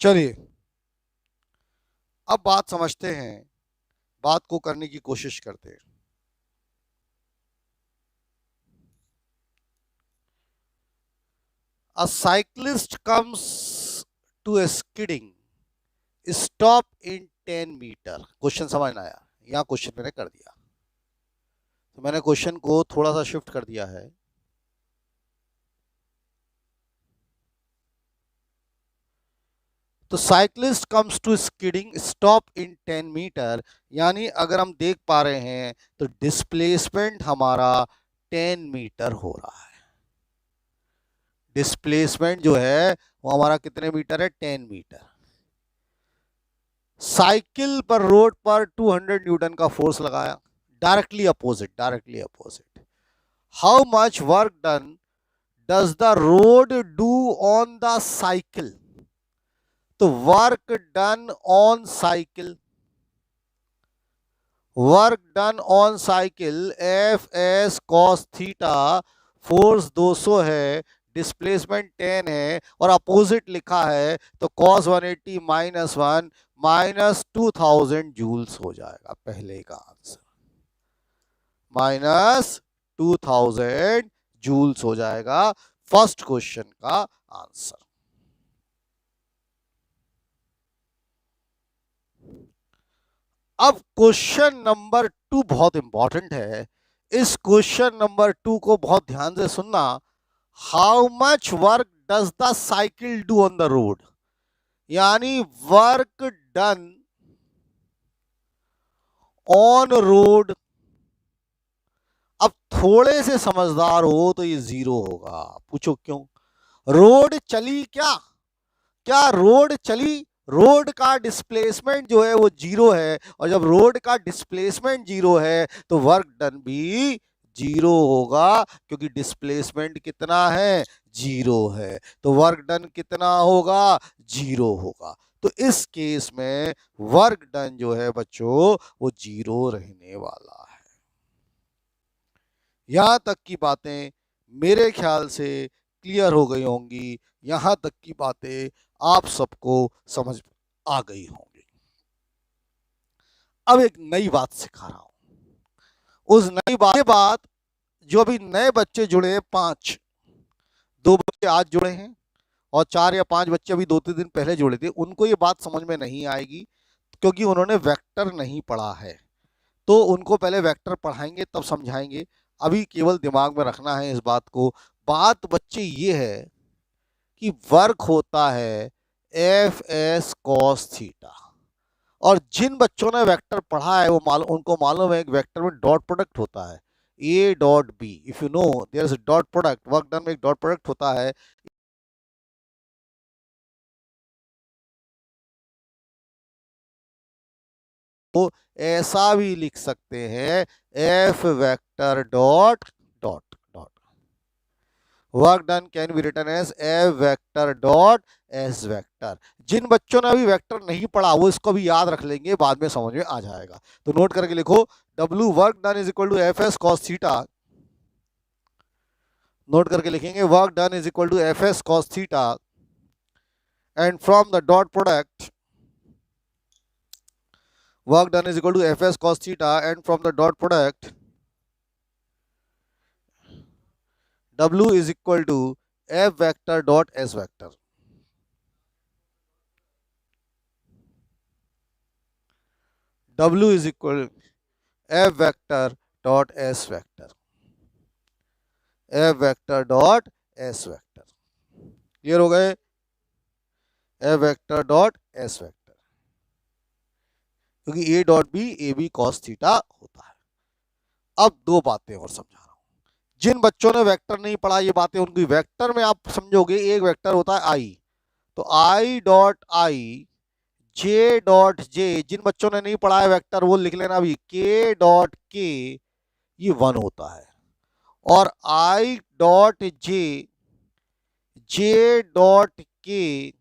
चलिए अब बात समझते हैं, बात को करने की कोशिश करते हैं। A cyclist comes to a skidding stop in 10 metre. Question समझ में आया? यहाँ क्वेश्चन मैंने कर दिया, तो मैंने क्वेश्चन को थोड़ा सा शिफ्ट कर दिया है। तो cyclist comes to skidding stop in 10 metre, यानी अगर हम देख पा रहे हैं तो डिस्प्लेसमेंट हमारा 10 मीटर हो रहा है। डिस्प्लेसमेंट जो है वो हमारा कितने मीटर है? 10 मीटर। साइकिल पर रोड पर 200 न्यूटन का फोर्स लगाया, directly opposite. How much work done does the road do on the cycle? तो work done on cycle, F S cos theta, force 200 है, डिस्प्लेसमेंट 10 है और अपोजिट लिखा है, तो कॉस 180 माइनस 1 माइनस 2000 जूल्स हो जाएगा पहले का आंसर। माइनस 2000 जूल्स हो जाएगा फर्स्ट क्वेश्चन का आंसर। अब क्वेश्चन नंबर 2 बहुत इंपॉर्टेंट है। इस क्वेश्चन नंबर 2 को बहुत ध्यान से सुनना। How much work does the cycle do on the road, यानी वर्क डन ऑन रोड। अब थोड़े से समझदार हो तो ये 0 होगा। पूछो क्यों? रोड चली क्या रोड चली? रोड का डिस्प्लेसमेंट जो है वो 0 है, और जब रोड का डिस्प्लेसमेंट 0 है तो वर्क डन भी 0 होगा, क्योंकि डिस्प्लेसमेंट कितना है? 0 है, तो वर्क डन कितना होगा? 0 होगा। तो इस केस में वर्क डन जो है बच्चों वो 0 रहने वाला है। यहां तक की बातें मेरे ख्याल से क्लियर हो गई होंगी, यहां तक की बातें आप सबको समझ आ गई होंगी। अब एक नई बात सिखा रहा हूं। उस नई बात जो अभी नए बच्चे जुड़े हैं, 5, 2 बच्चे आज जुड़े हैं और 4 या 5 बच्चे अभी 2-3 दिन पहले जुड़े थे, उनको ये बात समझ में नहीं आएगी क्योंकि उन्होंने वेक्टर नहीं पढ़ा है। तो उनको पहले वेक्टर पढ़ाएंगे तब समझाएंगे। अभी केवल दिमाग में रखना है इस बात को। बात बच्चे ये है कि वर्क होता है एफ एस कॉस थीटा, और जिन बच्चों ने वेक्टर पढ़ा है वो उनको मालूम है कि वेक्टर में डॉट प्रोडक्ट होता है, A dot B. If you know there is a dot product, work done में एक डॉट प्रोडक्ट होता है। तो ऐसा भी लिख सकते हैं F vector dot dot dot. Work done can be written as F vector dot S vector. जिन बच्चों ने अभी वेक्टर नहीं पढ़ा वो इसको भी याद रख लेंगे, बाद में समझ में आ जाएगा। तो नोट करके लिखो, W work done is equal to F S cos theta. Note करके लिखेंगे work done is equal to F S cos theta, and from the dot product work done is equal to fs cos theta, and from the dot product w is equal to f vector dot s vector. W is equal to f vector dot s vector, f vector dot s vector। क्लियर हो गए? f vector dot s vector, क्योंकि a dot B A B cos theta होता है। अब 2 बातें और समझा रहा हूं। जिन बच्चों ने वेक्टर नहीं पढ़ा ये बातें उनकी, वेक्टर में आप समझोगे एक वेक्टर होता है आई, तो I dot I, J dot J. जिन बच्चों ने नहीं पढ़ा है वेक्टर वो लिख लेना अभी, के डॉट के ये 1 होता है, और I dot J, J dot के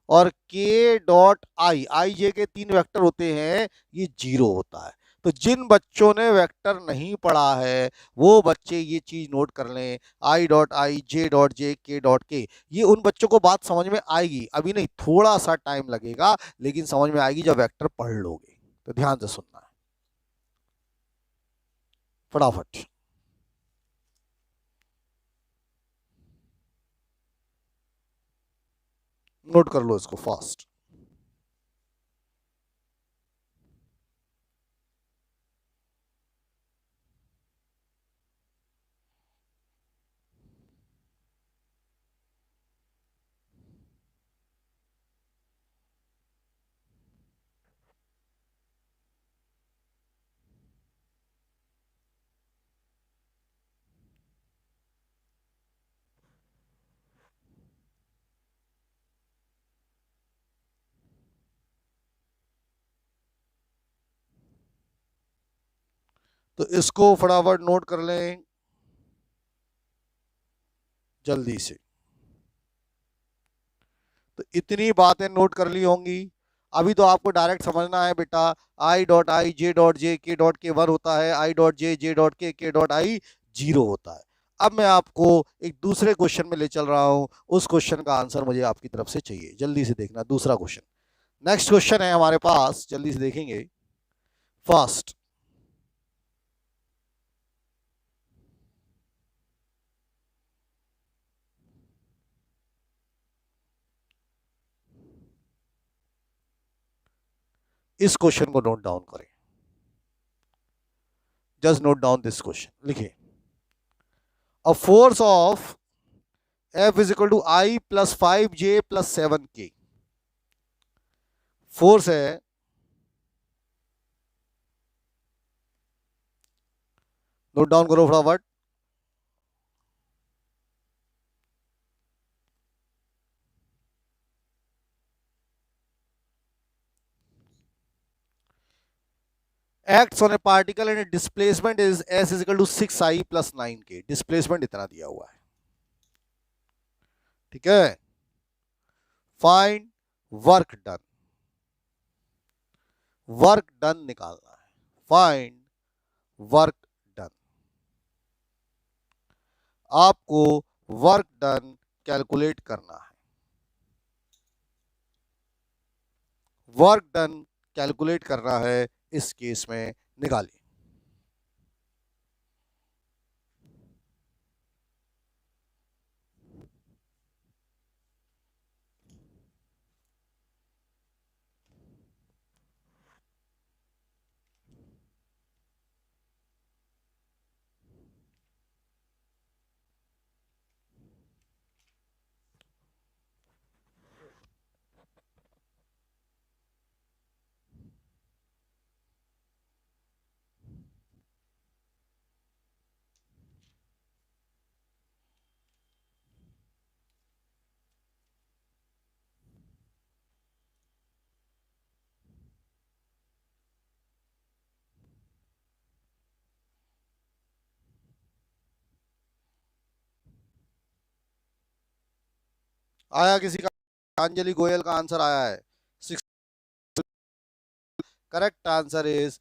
और के डॉट आई, आई जे के 3 वेक्टर होते हैं, ये 0 होता है। तो जिन बच्चों ने वेक्टर नहीं पढ़ा है वो बच्चे ये चीज नोट कर लें, I dot I, J dot J, के डॉट के, ये उन बच्चों को बात समझ में आएगी। अभी नहीं, थोड़ा सा टाइम लगेगा, लेकिन समझ में आएगी जब वेक्टर पढ़ लोगे। तो ध्यान से सुनना है फटाफट। नोट कर लो इसको फास्ट। तो इसको फटाफट नोट कर लें जल्दी से। तो इतनी बातें नोट कर ली होंगी। अभी तो आपको डायरेक्ट समझना है बेटा, I dot I, J dot J, के डॉट के 1 होता है, I dot J, J dot के डॉट आई 0 होता है। अब मैं आपको एक दूसरे क्वेश्चन में ले चल रहा हूं, उस क्वेश्चन का आंसर मुझे आपकी तरफ से चाहिए। जल्दी से देखना दूसरा क्वेश्चन। नेक्स्ट क्वेश्चन है हमारे पास, जल्दी से देखेंगे फास्ट। इस क्वेश्चन को नोट डाउन करें, just note down this question. लिखिए, a force of F is equal to I plus 5J plus 7K। Force है, नोट डाउन करो फटाफट। Acts on a particle and displacement is S is equal to 6I plus 9K। Displacement इतना दिया हुआ है, ठीक है। Find work done, work done निकालना है। फाइंड वर्क डन, आपको वर्क डन कैलकुलेट करना है। वर्क डन कैलकुलेट करना है इस केस में, निकालिए। आया किसी का? अंजलि गोयल का आंसर आया है 6। Correct answer is